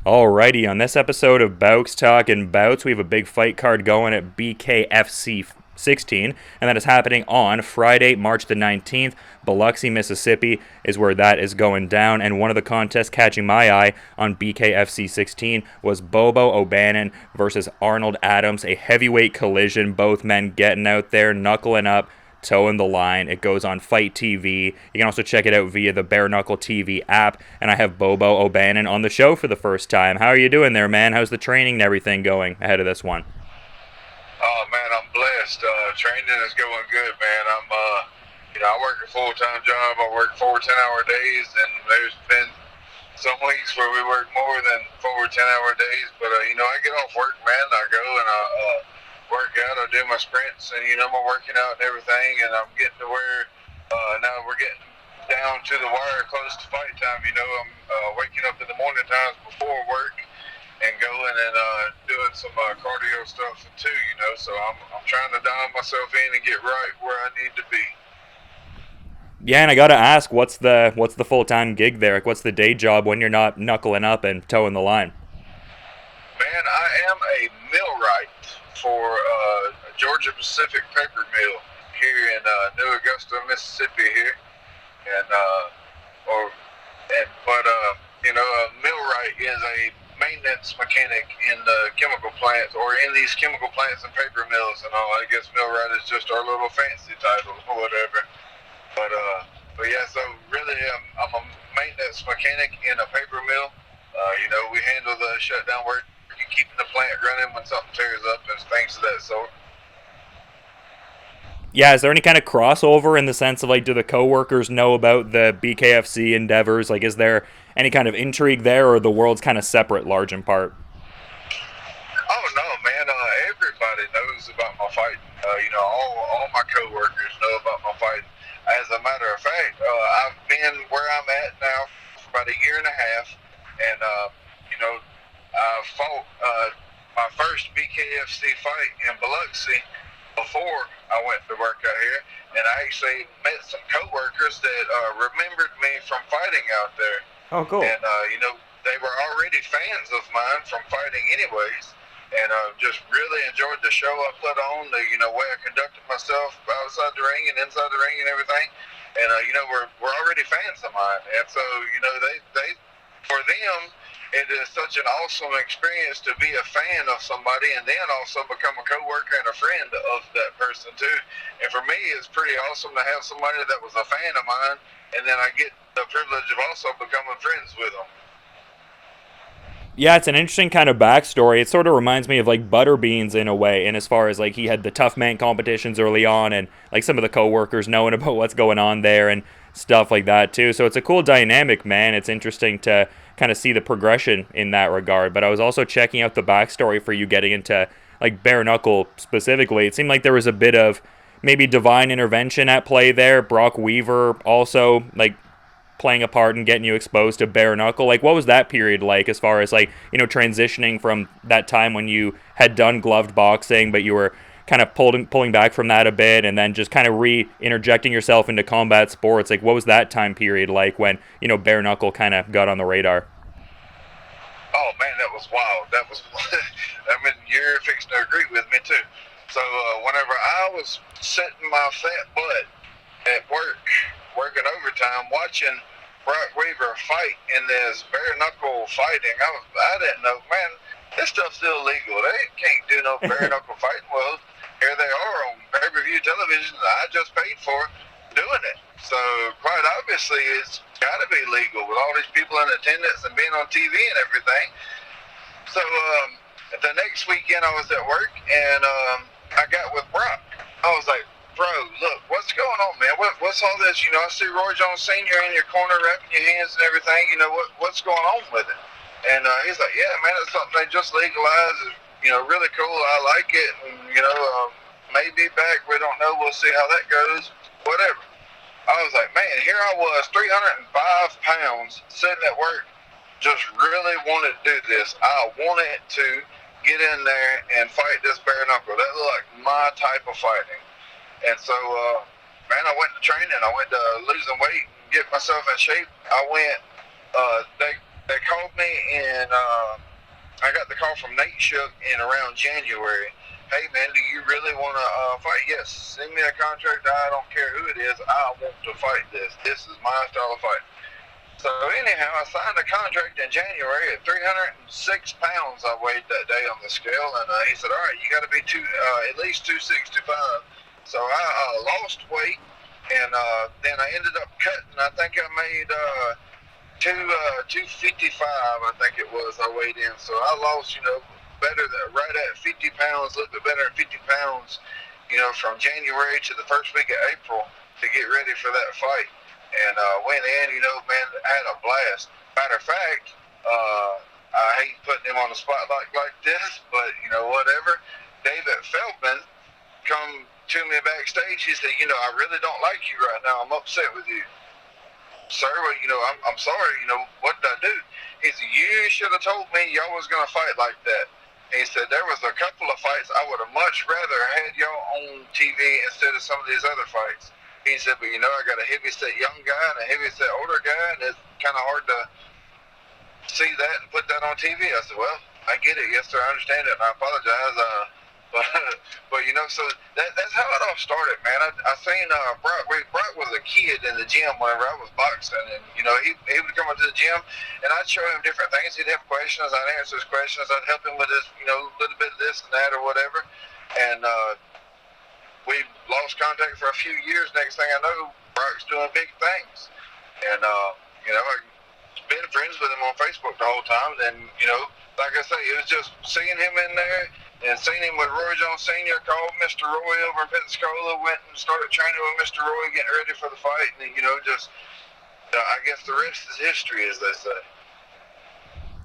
Alrighty, on this episode of Bouks Talking Bouts, we have a big fight card going at BKFC 16, and that is happening on Friday, March the 19th. Biloxi, Mississippi is where that is going down, and one of the contests catching my eye on BKFC 16 was Bobo O'Bannon versus Arnold Adams, a heavyweight collision, both men getting out there, knuckling up, toeing the line. It goes on FITE TV. You can also check it out via the Bare Knuckle TV app, and I have Bobo O'Bannon on the show for the first time. How are you doing there, man? How's the training and everything going ahead of this one? Oh man, I'm blessed. Training is going good, man. I work a full-time job. I work 4 10-hour days, and there's been some weeks where we work more than 4 10-hour days. But I get off work, man. I go and I work out. I do my sprints, and my working out and everything. And I'm getting to where now we're getting down to the wire, close to fight time. I'm waking up in the morning times before work and going and doing some cardio stuff too, so I'm trying to dial myself in and get right where I need to be. Yeah, and I gotta ask, what's the full-time gig there? Like, what's the day job when you're not knuckling up and towing the line? Man, I am a millwright for a Georgia Pacific paper mill here in New Augusta, Mississippi here, and a millwright is a maintenance mechanic in the chemical plants or in these chemical plants and paper mills and all. I guess millwright is just our little fancy title or whatever. But yeah, so really I'm a maintenance mechanic in a paper mill. We handle the shutdown work, keeping the plant running when something tears up and things of that sort. Yeah, is there any kind of crossover in the sense of, like, do the coworkers know about the BKFC endeavors? Like, is there any kind of intrigue there, or the world's kind of separate, large in part? Oh no, man! Everybody knows about my fighting. All my coworkers know about my fighting. As a matter of fact, I've been where I'm at now for about a year and a half, and I fought my first BKFC fight in Biloxi before I went to work out here, and I actually met some coworkers that remembered me from fighting out there. Oh, cool. And they were already fans of mine from fighting, anyways. And just really enjoyed the show I put on, the way I conducted myself outside the ring and inside the ring and everything. And we're already fans of mine, and so they for them it is such an awesome experience to be a fan of somebody and then also become a coworker and a friend of that person too. And for me, it's pretty awesome to have somebody that was a fan of mine, and then I get the privilege of also becoming friends with them. Yeah, it's an interesting kind of backstory. It sort of reminds me of, like, Butterbeans in a way, and as far as, like, he had the tough man competitions early on, and, like, some of the coworkers knowing about what's going on there and stuff like that too. So it's a cool dynamic, man. It's interesting to kind of see the progression in that regard. But I was also checking out the backstory for you getting into, like, bare knuckle specifically. It seemed like there was a bit of maybe divine intervention at play there. Brock Weaver also, like, playing a part in getting you exposed to bare knuckle. Like, what was that period like, as far as, like, transitioning from that time when you had done gloved boxing, but you were kind of pulling back from that a bit, and then just kind of re-interjecting yourself into combat sports? Like, what was that time period like when, bare knuckle kind of got on the radar? Oh man, that was wild. That was, I mean, you're fixing to agree with me too. So whenever I was sitting my fat butt at work, working overtime, watching Brock Weaver fight in this bare knuckle fighting, I didn't know, man, this stuff's illegal. They can't do no bare knuckle fighting. Well, here they are on pay-per-view television that I just paid for doing it. So quite obviously it's got to be legal with all these people in attendance and being on TV and everything. So the next weekend I was at work, and I got with Brock. I was like, bro, look, what's going on, man? What's all this? I see Roy Jones Sr. in your corner wrapping your hands and everything. What's going on with it? And he's like, yeah, man, it's something they just legalized. It's, really cool. I like it. And, maybe back. We don't know. We'll see how that goes. Whatever. I was like, man, here I was, 305 pounds, sitting at work, just really wanted to do this. I wanted to get in there and fight this bare knuckle. That looked like my type of fighting. And so, man, I went to training. I went to losing weight, get myself in shape. I went, they called me, and I got the call from Nate Shook in around January. Hey, man, do you really want to fight? Yes, send me a contract. I don't care who it is. I want to fight this. This is my style of fight. So anyhow, I signed a contract in January at 306 pounds I weighed that day on the scale, and he said, all right, you got to be at least 265. So I lost weight, and then I ended up cutting. I think I made 255, I think it was, I weighed in. So I lost, better than right at 50 pounds, a little bit better than 50 pounds, from January to the first week of April to get ready for that fight. And went in, man, I had a blast. Matter of fact, I hate putting him on the spotlight like this, but, whatever. David Feldman come to me backstage. He said, I really don't like you right now. I'm upset with you. Sir, well, I'm sorry, what did I do? He said, you should have told me y'all was going to fight like that. He said, there was a couple of fights I would have much rather had y'all on TV instead of some of these other fights. He said, but I got a heavy-set young guy and a heavy-set older guy, and it's kind of hard to see that and put that on TV. I said, well, I get it. Yes, sir, I understand it, and I apologize. But so that's how it all started, man. I seen Brock. Brock was a kid in the gym whenever I was boxing, and he would come up to the gym, and I'd show him different things. He'd have questions. I'd answer his questions. I'd help him with this, a little bit of this and that or whatever. And we lost contact for a few years. Next thing I know, Brock's doing big things, and I've been friends with him on Facebook the whole time. And like I say, it was just seeing him in there. And seen him with Roy Jones Sr., called Mr. Roy over in Pensacola, went and started training with Mr. Roy, getting ready for the fight. And, I guess the rest is history, as they say.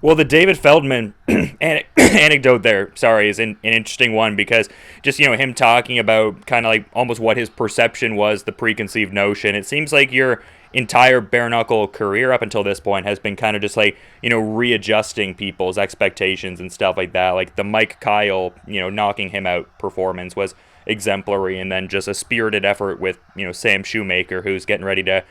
Well, the David Feldman anecdote there, is an interesting one because just, him talking about kind of like almost what his perception was, the preconceived notion. It seems like your entire bare knuckle career up until this point has been kind of just like, readjusting people's expectations and stuff like that. Like the Mike Kyle, knocking him out performance was exemplary, and then just a spirited effort with, Sam Shoemaker, who's getting ready to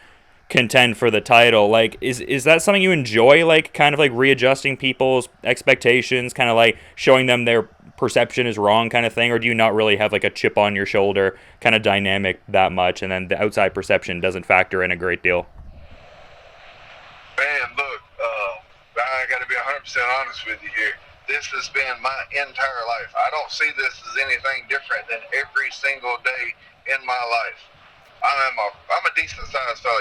contend for the title. Like, is that something you enjoy, like kind of like readjusting people's expectations, kind of like showing them their perception is wrong kind of thing, or do you not really have like a chip on your shoulder kind of dynamic that much, and then the outside perception doesn't factor in a great deal? Man, look, I got to be 100% honest with you here. This has been my entire life. I don't see this as anything different than every single day in my life. I'm a decent sized fella,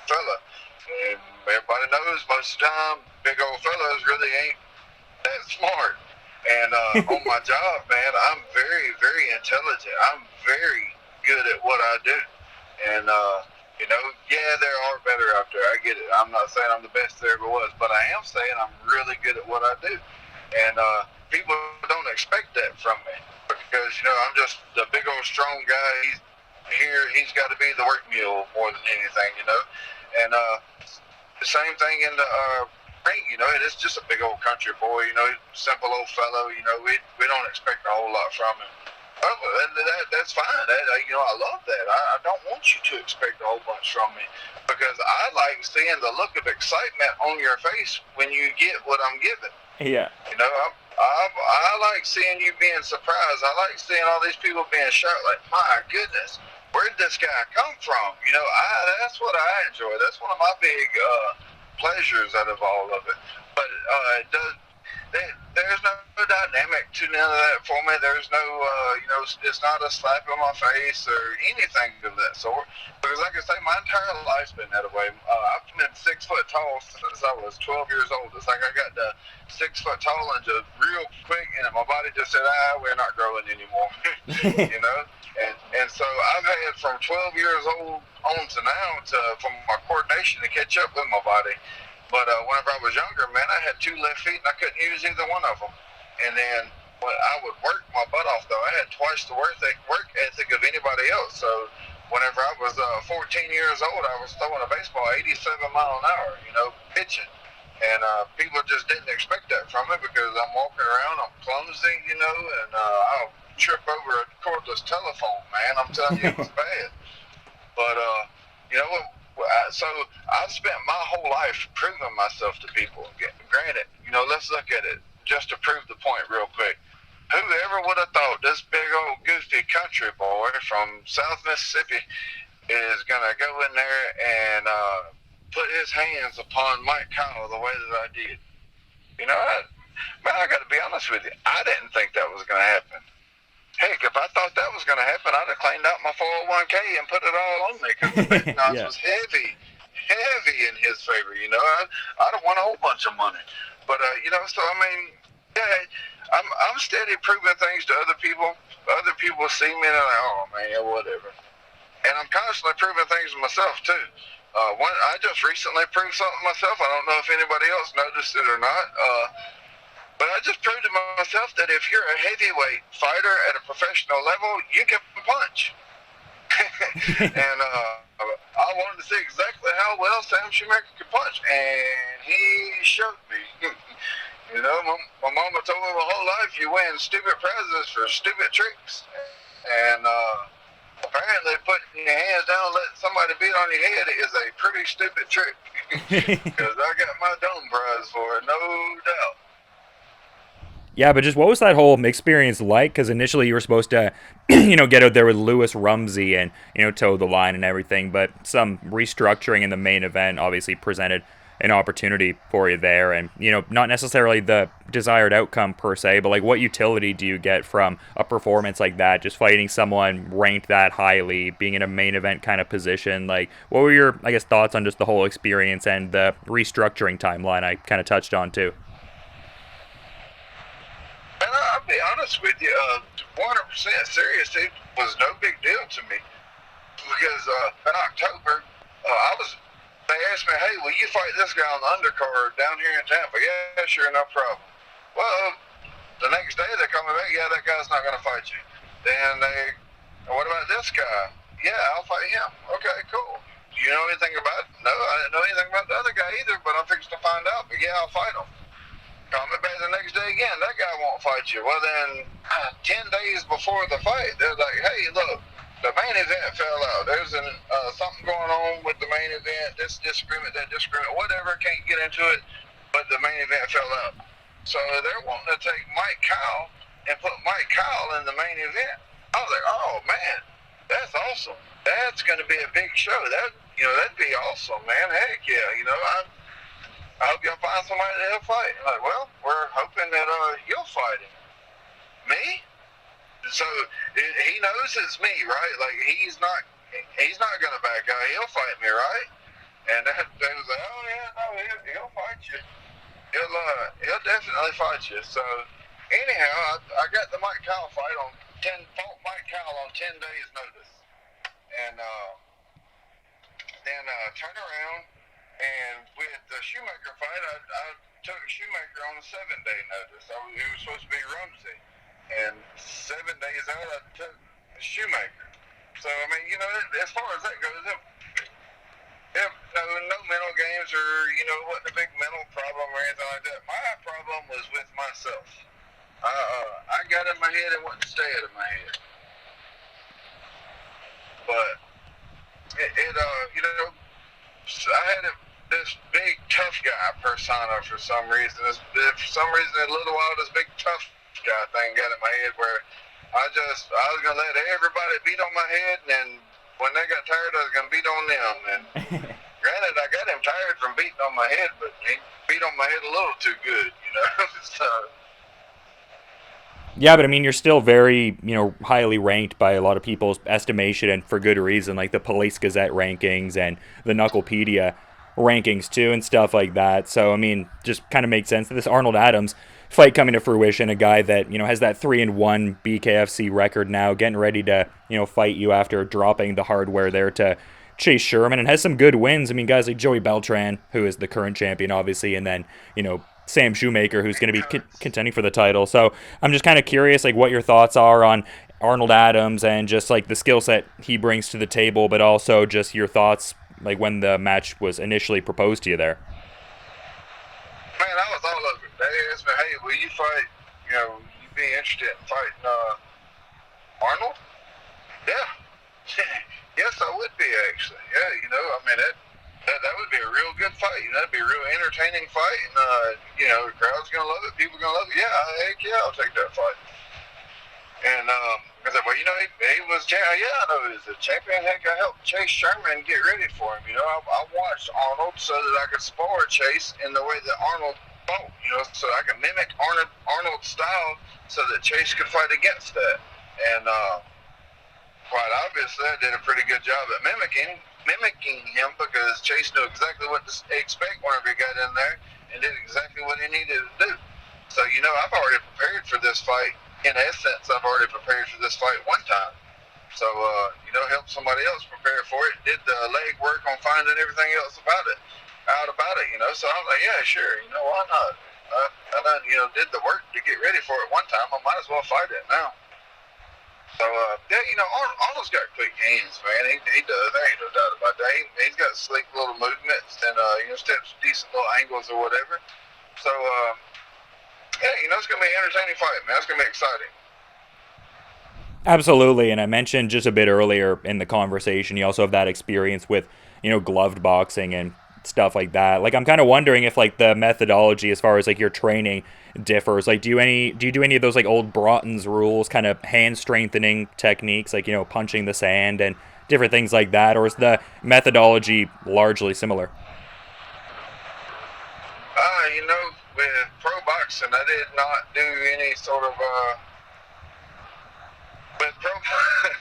fella, and everybody knows most of the time big old fellas really ain't that smart. And on my job, man, I'm very, very intelligent. I'm very good at what I do. And there are better out there. I get it. I'm not saying I'm the best there ever was, but I am saying I'm really good at what I do. And people don't expect that from me because I'm just a big old strong guy. He's got to be the work mule more than anything, And the same thing in the ring, it is just a big old country boy, simple old fellow, we don't expect a whole lot from him. That's fine. I love that. I don't want you to expect a whole bunch from me because I like seeing the look of excitement on your face when you get what I'm giving. Yeah. I like seeing you being surprised. I like seeing all these people being shocked, like, my goodness, where'd this guy come from? That's what I enjoy. That's one of my big pleasures out of all of it. But there's no dynamic to none of that for me. There's no, it's not a slap in my face or anything of that sort. Because like I say, my entire life's been that way. I've been 6 foot tall since I was 12 years old. It's like I got to 6 foot tall and just real quick, and my body just said, we're not growing anymore, And so I've had from 12 years old on to now for my coordination to catch up with my body. But whenever I was younger, man, I had 2 left feet and I couldn't use either one of them. And then when I would work my butt off, though, I had twice the work ethic of anybody else. So whenever I was 14 years old, I was throwing a baseball 87 miles an hour, pitching. And people just didn't expect that from me because I'm walking around, I'm clumsy, and I'll trip over a cordless telephone, man. I'm telling you, it was bad. But, so I've spent my whole life proving myself to people. Granted, let's look at it just to prove the point real quick. Whoever would have thought this big old goofy country boy from South Mississippi is going to go in there and put his hands upon Mike Kyle the way that I did? I got to be honest with you. I didn't think that was going to happen. Heck, if I thought that was going to happen, I'd have cleaned out my 401k and put it all on me because the betting odds was heavy in his favor. I'd have won a whole bunch of money. But so I mean, yeah, I'm steady proving things to other people. Other people see me and they're like, oh man, whatever. And I'm constantly proving things to myself too. I just recently proved something myself. I don't know if anybody else noticed it or not. But I just proved to myself that if you're a heavyweight fighter at a professional level, you can punch. And I I wanted to see exactly how well Sam Shoemaker could punch, and he showed me. You know, my mama told me my whole life you win stupid prizes for stupid tricks. And apparently putting your hands down and letting somebody beat on your head is a pretty stupid trick. Because I got my dome prize for it, no doubt. Yeah, but just what was that whole experience like? Because initially you were supposed to, get out there with Lewis Rumsey and, toe the line and everything, but some restructuring in the main event obviously presented an opportunity for you there, and, not necessarily the desired outcome per se, but, like, what utility do you get from a performance like that, just fighting someone ranked that highly, being in a main event kind of position? Like, what were your, thoughts on just the whole experience and the restructuring timeline I kind of touched on, too? And I'll be honest with you, 100% serious, it was no big deal to me. Because in October, they asked me, hey, will you fight this guy on the undercard down here in Tampa? Yeah, sure, no problem. Well, the next day they call me back, yeah, that guy's not going to fight you. Then what about this guy? Yeah, I'll fight him. Okay, cool. Do you know anything about it? No, I didn't know anything about the other guy either, but I'm fixing to find out. But yeah, I'll fight him. Call me back the next day again, that guy won't fight you. Well, then 10 days before the fight, they're like, hey, look, the main event fell out. There's something going on with the main event, this disagreement, that disagreement, whatever, can't get into it, but the main event fell out. So they're wanting to take Mike Kyle and put Mike Kyle in the main event. I was like, oh, man, that's awesome. That's going to be a big show. That'd be awesome, man. Heck yeah, I hope y'all find somebody that'll fight. I'm like, well, we're hoping that you'll fight him. Me? So he knows it's me, right? Like he's not gonna back out. He'll fight me, right? And they was like, oh yeah, no, he'll fight you. He'll definitely fight you. So anyhow, I got the Mike Kyle fight on fought Mike Kyle on 10 days notice, and then turn around and with the Shoemaker fight, I took Shoemaker on a 7-day notice. It was supposed to be Rumsey. And 7 days out, I took Shoemaker. So, I mean, as far as that goes, no mental games or, wasn't a big mental problem or anything like that. My problem was with myself. I got in my head and wouldn't stay out of my head. But, I had this big tough guy persona for some reason. For some reason, a little while, this big tough guy thing got in my head where I was gonna let everybody beat on my head, and then when they got tired, I was gonna beat on them. And granted, I got him tired from beating on my head, but he beat on my head a little too good, So. Yeah, but I mean, you're still very, highly ranked by a lot of people's estimation, and for good reason, like the Police Gazette rankings and the Knucklepedia rankings too, and stuff like that. So, I mean, just kind of makes sense that this Arnold Adams fight coming to fruition, a guy that, has that 3-1 BKFC record now, getting ready to, fight you after dropping the hardware there to Chase Sherman, and has some good wins. I mean, guys like Joey Beltran, who is the current champion, obviously, and then, Sam Shoemaker, who's going to be contending for the title. So I'm just kind of curious, like, what your thoughts are on Arnold Adams and just, like, the skill set he brings to the table, but also just your thoughts, like, when the match was initially proposed to you there. Man, I was all over it. They asked me, hey, will you fight, you be interested in fighting Arnold? Yeah. Yes, I would be, actually. Yeah, I mean, that would be a real good fight. It'd be a real entertaining fight, and the crowd's gonna love it. People are gonna love it. Yeah, heck yeah, I'll take that fight. And I said, well, he was champion. Yeah, I know he was a champion. Heck, I helped Chase Sherman get ready for him. I watched Arnold so that I could spar Chase in the way that Arnold fought. So I could mimic Arnold's style so that Chase could fight against that. And quite obviously, I did a pretty good job at mimicking him, because Chase knew exactly what to expect whenever he got in there and did exactly what he needed to do. So, I've already prepared for this fight. In essence, I've already prepared for this fight one time. So, helped somebody else prepare for it, did the leg work on finding everything else about it. So I was like, yeah, sure, why not? I done, did the work to get ready for it one time. I might as well fight it now. So, yeah, Arnold's got quick hands, man. He does. There ain't no doubt about that. He's got slick little movements and, steps decent little angles or whatever. So, yeah, it's going to be an entertaining fight, man. It's going to be exciting. Absolutely, and I mentioned just a bit earlier in the conversation, you also have that experience with, gloved boxing and stuff like that. Like, I'm kind of wondering if, like, the methodology as far as, like, your training differs. Like, do you do any of those, like, old Broughton's rules, kind of hand-strengthening techniques, like, punching the sand and different things like that, or is the methodology largely similar? With pro boxing, I did not do any sort of, with pro, man,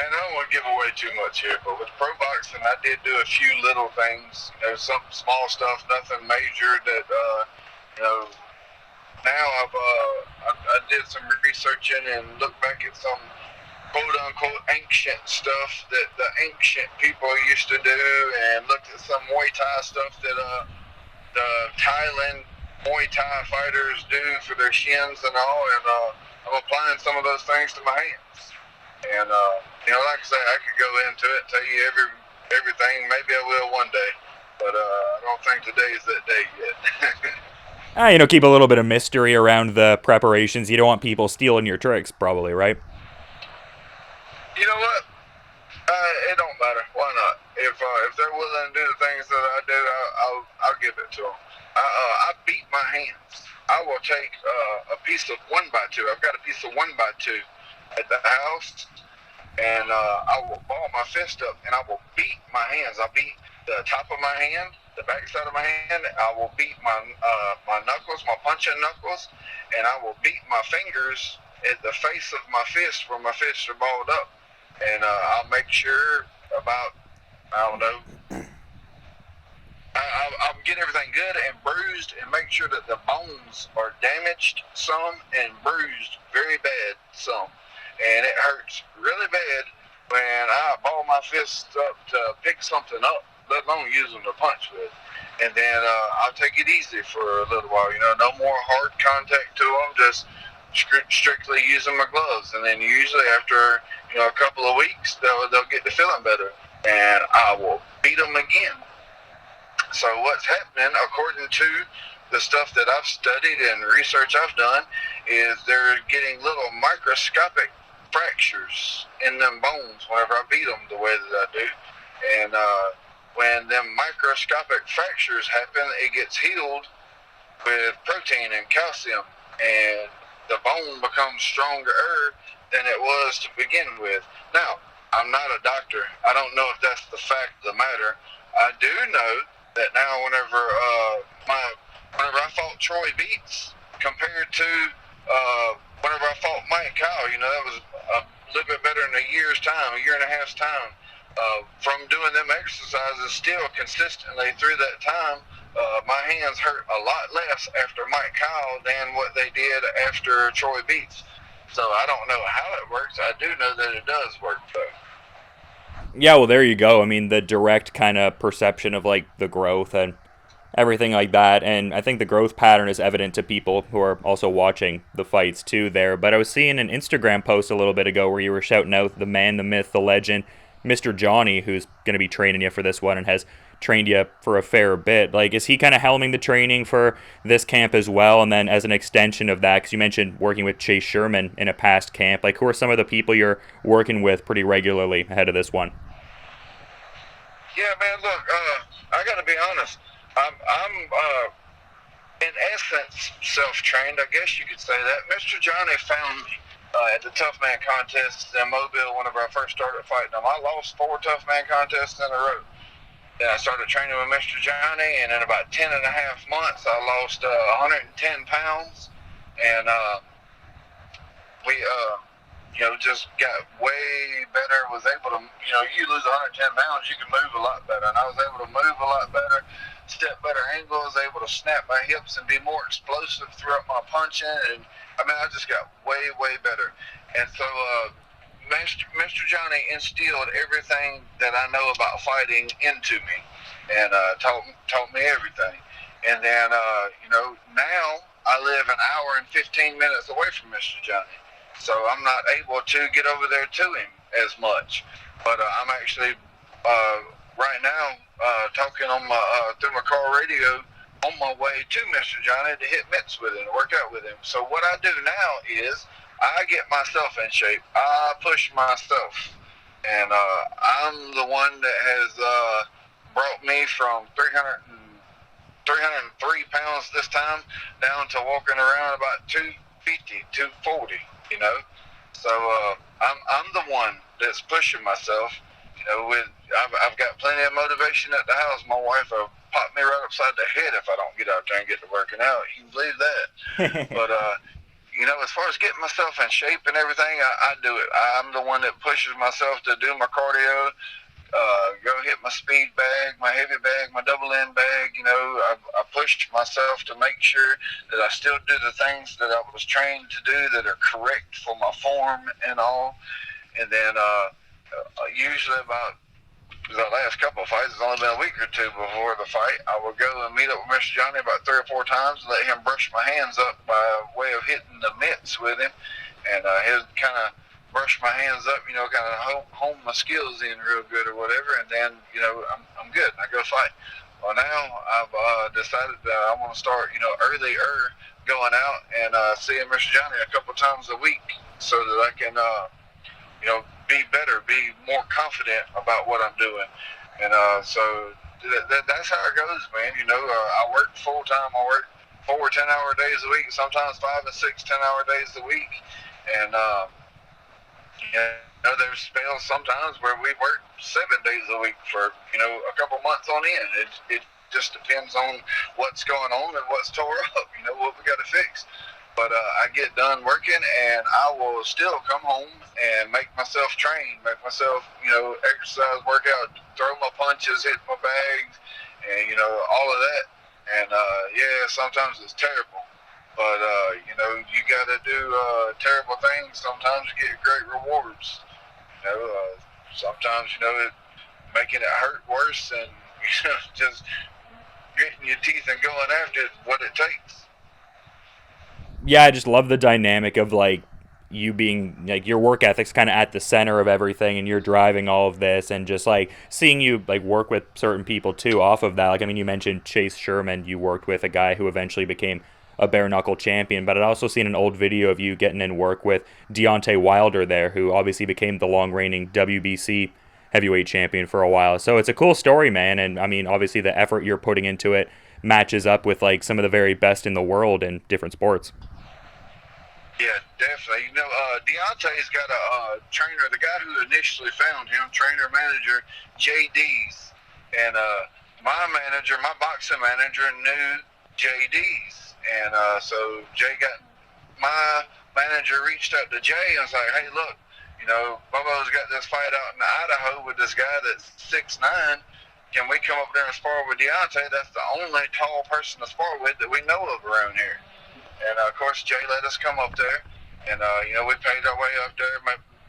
I don't want to give away too much here, but with pro boxing, I did do a few little things, some small stuff, nothing major that, now I did some researching and looked back at some quote-unquote ancient stuff that the ancient people used to do, and looked at some Muay Thai stuff that the Thailand Muay Thai fighters do for their shins and all, and I'm applying some of those things to my hands. And, like I say, I could go into it and tell you everything. Maybe I will one day, but I don't think today's that day yet. Keep a little bit of mystery around the preparations. You don't want people stealing your tricks, probably, right? You know what? It don't matter. Why not? If they're willing to do the things that I do, I'll give it to them. I beat my hands. I will take a piece of 1x2. I've got a piece of 1x2 at the house, and I will ball my fist up, and I will beat my hands. I'll beat the top of my hand, the back side of my hand. I will beat my knuckles, my punching knuckles, and I will beat my fingers at the face of my fist where my fists are balled up. And I'll make sure about, I'll get everything good and bruised, and make sure that the bones are damaged some and bruised very bad some. And it hurts really bad when I ball my fists up to pick something up, let alone use them to punch with. And then I'll take it easy for a little while, no more hard contact to them, just strictly using my gloves. And then usually after, a couple of weeks, they'll get to feeling better, and I will beat them again. So what's happening, according to the stuff that I've studied and research I've done, is they're getting little microscopic fractures in them bones whenever I beat them the way that I do. And when them microscopic fractures happen, it gets healed with protein and calcium, and the bone becomes stronger than it was to begin with. Now, I'm not a doctor. I don't know if that's the fact of the matter. I do know that now whenever I fought Troy Beats compared to whenever I fought Mike Kyle, that was a little bit better in a year and a half's time. From doing them exercises still consistently through that time, my hands hurt a lot less after Mike Kyle than what they did after Troy Beats. So I don't know how it works. I do know that it does work, though. Yeah, well, there you go. I mean, the direct kind of perception of, like, the growth and everything like that. And I think the growth pattern is evident to people who are also watching the fights, too, there. But I was seeing an Instagram post a little bit ago where you were shouting out the man, the myth, the legend, Mr. Johnny, who's going to be training you for this one and has trained you for a fair bit. Like, is he kind of helming the training for this camp as well? And then as an extension of that, because you mentioned working with Chase Sherman in a past camp, like, who are some of the people you're working with pretty regularly ahead of this one? Yeah, man, look, I got to be honest. I'm in essence self-trained, I guess you could say that. Mr. Johnny found me at the Tough Man contest in Mobile whenever I first started fighting him. I lost 4 Tough Man contests in a row. Then I started training with Mr. Johnny, and in about 10 and a half months, I lost 110 pounds. And we, just got way better, was able to, you lose 110 pounds, you can move a lot better. And I was able to move a lot better, step better angles, able to snap my hips and be more explosive throughout my punching. And, I just got way, way better. And so, Mr. Johnny instilled everything that I know about fighting into me, and taught me everything. And then, now I live an hour and 15 minutes away from Mr. Johnny. so I'm not able to get over there to him as much. But I'm actually right now talking on my through my car radio on my way to Mr. Johnny to hit mitts with him, work out with him. So what I do now is I get myself in shape. I push myself, and I'm the one that has brought me from 303 pounds this time down to walking around about 250, 240. You know, so I'm the one that's pushing myself. You know, I've got plenty of motivation at the house. My wife will pop me right upside the head if I don't get out there and get to working out. You can believe that. But you know, as far as getting myself in shape and everything, I do it. I'm the one that pushes myself to do my cardio, go hit my speed bag, my heavy bag, my double end bag. You know, I pushed myself to make sure that I still do the things that I was trained to do that are correct for my form and all. And then usually about the last couple of fights, it's only been a week or two before the fight, I will go and meet up with Mr. Johnny about 3 or 4 times and let him brush my hands up by way of hitting the mitts with him. And he'll kind of brush my hands up, you know, kind of hone my skills in real good or whatever. And then, you know, I'm good. I go fight. Well, now I've decided that I want to start, you know, earlier going out and seeing Mr. Johnny a couple times a week so that I can, you know, be better, be more confident about what I'm doing. And so that's how it goes, man. You know, I work full time. I work 4 10-hour days a week, sometimes 5 and 6 10-hour days a week. And, you know, there's spells sometimes where we work 7 days a week for, you know, a couple months on end. It just depends on what's going on and what's tore up, you know, what we got to fix. But I get done working, and I will still come home and make myself train, make myself, you know, exercise, work out, throw my punches, hit my bags, and, you know, all of that. And, yeah, sometimes it's terrible. But, you know, you got to do terrible things sometimes to get great rewards. You know, sometimes, you know, making it hurt worse and, you know, just getting your teeth and going after it, what it takes. Yeah, I just love the dynamic of, like, you being, like, your work ethic's kind of at the center of everything, and you're driving all of this, and just, like, seeing you, like, work with certain people, too, off of that. Like, I mean, you mentioned Chase Sherman. You worked with a guy who eventually became a bare knuckle champion, but I'd also seen an old video of you getting in work with Deontay Wilder there, who obviously became the long-reigning WBC heavyweight champion for a while. So it's a cool story, man, and, I mean, obviously the effort you're putting into it matches up with, like, some of the very best in the world in different sports. Yeah, definitely. You know, Deontay's got a trainer, the guy who initially found him, trainer-manager, JD's. And my manager, my boxing manager, knew JD's. And so Jay my manager reached out to Jay and was like, hey, look, you know, Bobo's got this fight out in Idaho with this guy that's 6'9". Can we come up there and spar with Deontay? That's the only tall person to spar with that we know of around here. And, of course, Jay let us come up there. And, you know, we paid our way up there,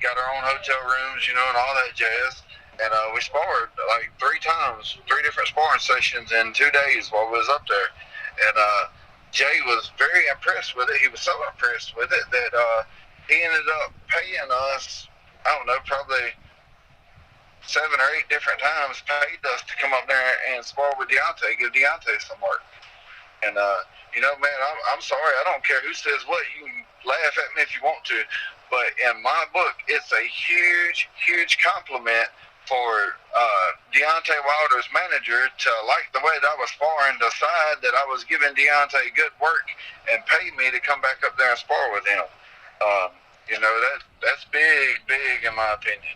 got our own hotel rooms, you know, and all that jazz. And we sparred, like, 3 times, 3 different sparring sessions in 2 days while we was up there. And Jay was very impressed with it. He was so impressed with it that he ended up paying us, I don't know, probably 7 or 8 different times, paid us to come up there and spar with Deontay, give Deontay some work. And, you know, man, I'm sorry. I don't care who says what. You can laugh at me if you want to. But in my book, it's a huge, huge compliment for Deontay Wilder's manager to like the way that I was sparring, decide that I was giving Deontay good work, and pay me to come back up there and spar with him. You know, that's big, big in my opinion.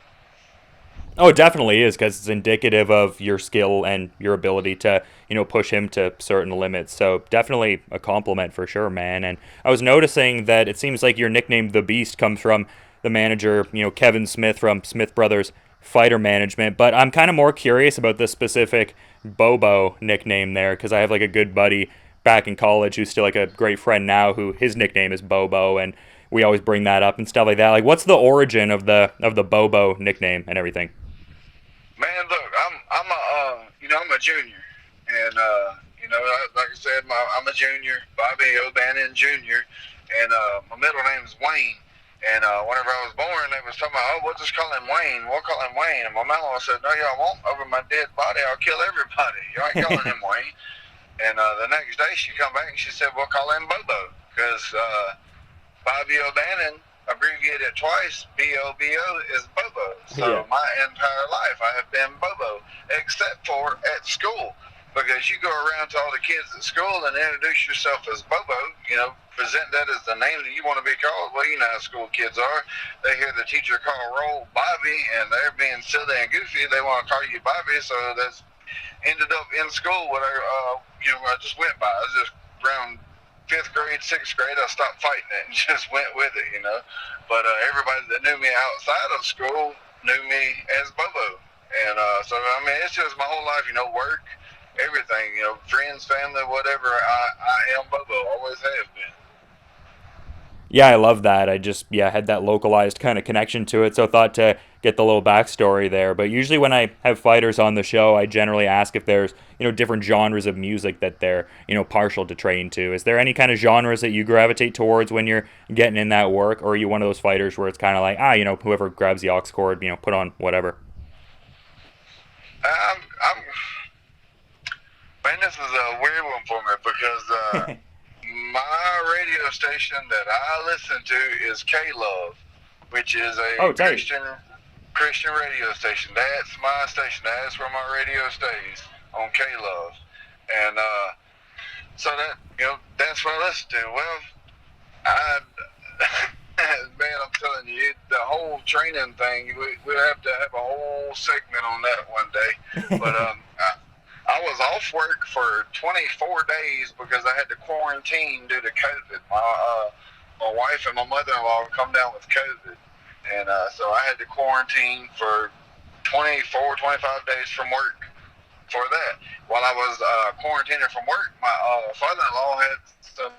Oh, it definitely is, because it's indicative of your skill and your ability to, you know, push him to certain limits. So definitely a compliment for sure, man. And I was noticing that it seems like your nickname, The Beast, comes from the manager, you know, Kevin Smith from Smith Brothers Fighter Management. But I'm kind of more curious about the specific Bobo nickname there, because I have, like, a good buddy back in college who's still, like, a great friend now, who his nickname is Bobo, and we always bring that up and stuff like that. Like, what's the origin of the Bobo nickname and everything? Man, look, I'm a junior, and you know, like I said, I'm a junior, Bobby O'Bannon Jr, and my middle name is Wayne. And whenever I was born, they was talking about, oh, we'll just call him Wayne. We'll call him Wayne. And my mama said, no, y'all won't. Over my dead body, I'll kill everybody. You ain't calling him Wayne. And the next day, she come back and she said, we'll call him Bobo. Because Bobby O'Bannon, abbreviated twice, B-O-B-O, is Bobo. So my entire life, I have been Bobo, except for at school. Because you go around to all the kids at school and introduce yourself as Bobo, you know, present that as the name that you want to be called. Well, you know how school kids are. They hear the teacher call roll Bobby, and they're being silly and goofy. They want to call you Bobby, so that's ended up in school what I just went by. I was just around 5th grade, 6th grade, I stopped fighting it and just went with it, you know. But everybody that knew me outside of school knew me as Bobo. And so, I mean, it's just my whole life, you know, work, everything, you know, friends, family, whatever. I am Bobo, always have been. Yeah, I love that. I just, had that localized kind of connection to it, so I thought to get the little backstory there. But usually when I have fighters on the show, I generally ask if there's, different genres of music that they're, partial to train to. Is there any kind of genres that you gravitate towards when you're getting in that work, or are you one of those fighters where it's kind of like, whoever grabs the aux cord, put on whatever? Man, this is a weird one for me because my radio station that I listen to is K-Love, which is a Christian radio station. That's my station. That's where my radio stays, on K-Love. And so that's what I listen to. Well, man, I'm telling you, the whole training thing, we'd have to have a whole segment on that one day. But I was off work for 24 days because I had to quarantine due to COVID. My wife and my mother-in-law come down with COVID. And so I had to quarantine for 24, 25 days from work for that. While I was quarantining from work, my father-in-law had some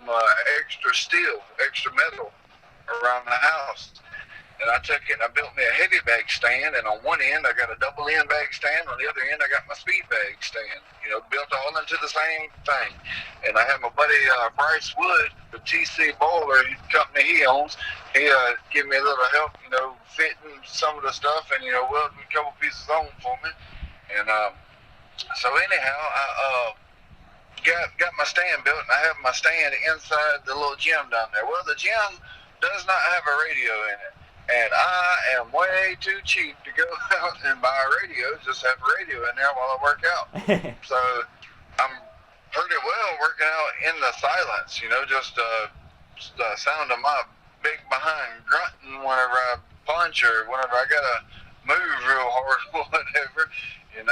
extra metal around the house. And I took it and I built me a heavy bag stand, and on one end I got a double end bag stand, on the other end I got my speed bag stand, built all into the same thing. And I had my buddy Bryce Wood, the TC Boiler company he owns, he gave me a little help, fitting some of the stuff and, welding a couple pieces on for me. And so anyhow, I got my stand built, and I have my stand inside the little gym down there. Well, the gym does not have a radio in it. And I am way too cheap to go out and buy a radio, just have a radio in there while I work out. So I'm pretty well working out in the silence, just the sound of my big behind grunting whenever I punch or whenever I got to move real hard or whatever, and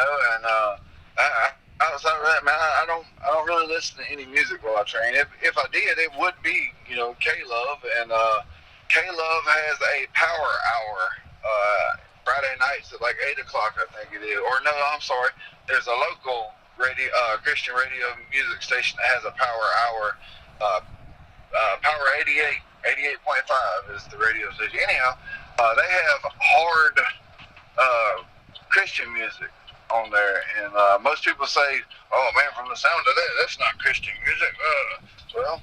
outside of that, man, I don't really listen to any music while I train. If I did, it would be, K-Love, and K-Love has a power hour Friday nights at like 8 o'clock, I think it is. Or no, I'm sorry. There's a local radio, Christian radio music station that has a power hour. Power 88.5 is the radio station. Anyhow, they have hard Christian music on there. And most people say, oh, man, from the sound of that, that's not Christian music. Well,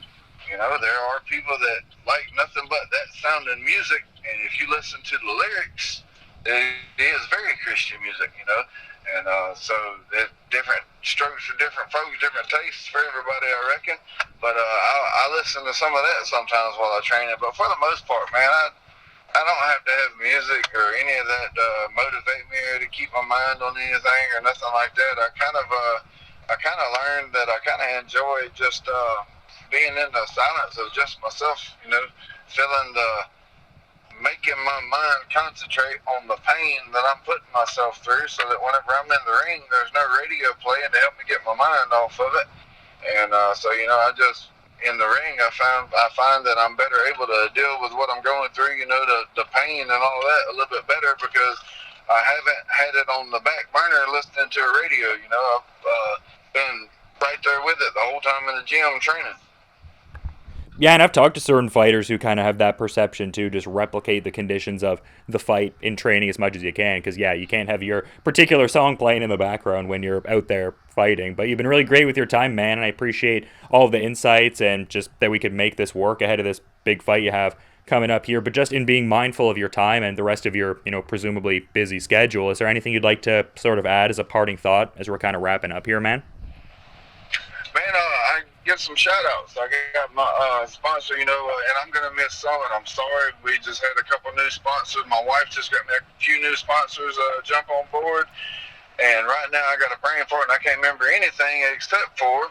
there are people that like nothing but that sounding music, and if you listen to the lyrics, it is very Christian music, and so there's different strokes for different folks, different tastes for everybody, I reckon. But I listen to some of that sometimes while I train it. But for the most part, man, I don't have to have music or any of that motivate me or to keep my mind on anything or nothing like that. I kind of learned that I kind of enjoy just being in the silence of just myself, making my mind concentrate on the pain that I'm putting myself through, so that whenever I'm in the ring, there's no radio playing to help me get my mind off of it. And so, I just, in the ring, I find that I'm better able to deal with what I'm going through, the pain and all that a little bit better, because I haven't had it on the back burner listening to a radio. I've been right there with it the whole time in the gym training. Yeah, and I've talked to certain fighters who kind of have that perception to just replicate the conditions of the fight in training as much as you can, because, you can't have your particular song playing in the background when you're out there fighting. But you've been really great with your time, man, and I appreciate all of the insights and just that we could make this work ahead of this big fight you have coming up here, but just in being mindful of your time and the rest of your, presumably busy schedule, is there anything you'd like to sort of add as a parting thought as we're kind of wrapping up here, man? Man, I give some shout-outs. I got my sponsor, and I'm going to miss some, and I'm sorry. We just had a couple new sponsors. My wife just got me a few new sponsors jump on board, and right now I got a brain fart, and I can't remember anything except for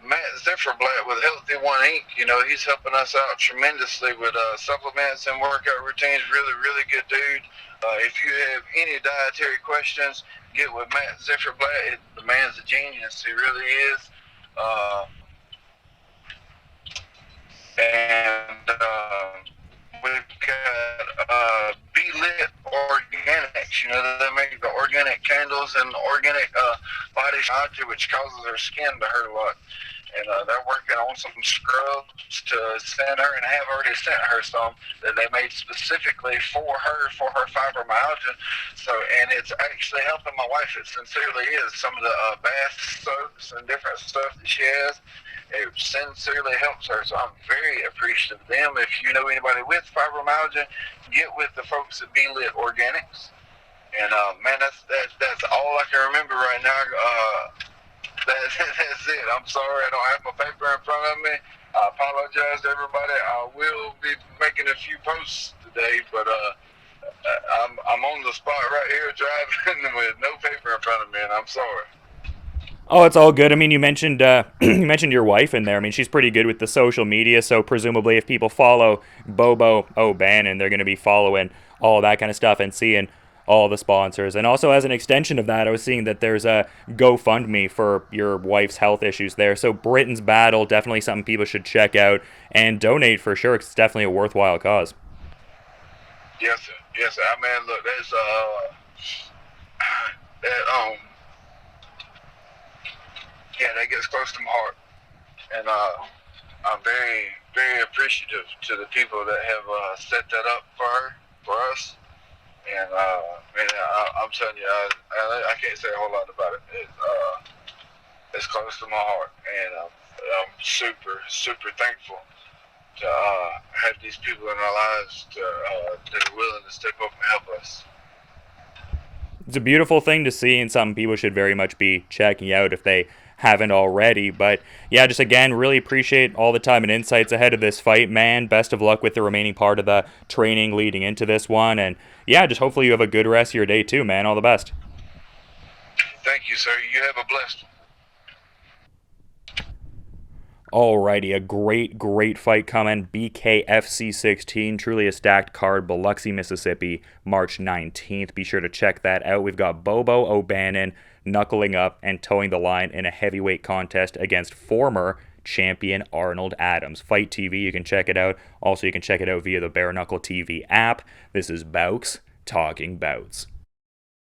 Matt Zifferblatt with Healthy One Inc. He's helping us out tremendously with supplements and workout routines. Really, really good dude. If you have any dietary questions, get with Matt Zifferblatt. The man's a genius. He really is. We've got Be-Lit Organics. They make the organic candles and organic body shower, which causes her skin to hurt a lot. And they're working on some scrubs to send her, and have already sent her some that they made specifically for her fibromyalgia. And it's actually helping my wife. It sincerely is. Some of the bath soaps and different stuff that she has, it sincerely helps her. So I'm very appreciative of them. If you know anybody with fibromyalgia, get with the folks at Be-Lit Organics. And man, that's all I can remember right now. That's it. I'm sorry I don't have my paper in front of me. I apologize to everybody. I will be making a few posts today, but I'm on the spot right here driving with no paper in front of me, and I'm sorry. Oh, it's all good. I mean, you mentioned you mentioned your wife in there. I mean, she's pretty good with the social media, so presumably if people follow Bobo O'Bannon, they're going to be following all that kind of stuff and seeing all the sponsors. And also, as an extension of that, I was seeing that there's a GoFundMe for your wife's health issues there. So Britain's Battle, definitely something people should check out and donate for sure. It's definitely a worthwhile cause. Yes, sir. Yes, sir. I mean, look, there's that gets close to my heart, and I'm very, very appreciative to the people that have set that up for us. And man, I'm telling you, I can't say a whole lot about it. It's close to my heart, and I'm super, super thankful to have these people in our lives that are willing to step up and help us. It's a beautiful thing to see, and something people should very much be checking out if they haven't already. But yeah, just again, really appreciate all the time and insights ahead of this fight, man. Best of luck with the remaining part of the training leading into this one, and yeah, just hopefully you have a good rest of your day too, man. All the best. Thank you, sir. You have a blessed one. Alrighty, a great fight coming. BKFC 16, truly a stacked card. Biloxi, Mississippi, March 19th. Be sure to check that out. We've got Bobo O'Bannon knuckling up and towing the line in a heavyweight contest against former champion Arnold Adams. FITE TV, you can check it out. Also, you can check it out via the Bare Knuckle TV app. This is Bowks talking bouts.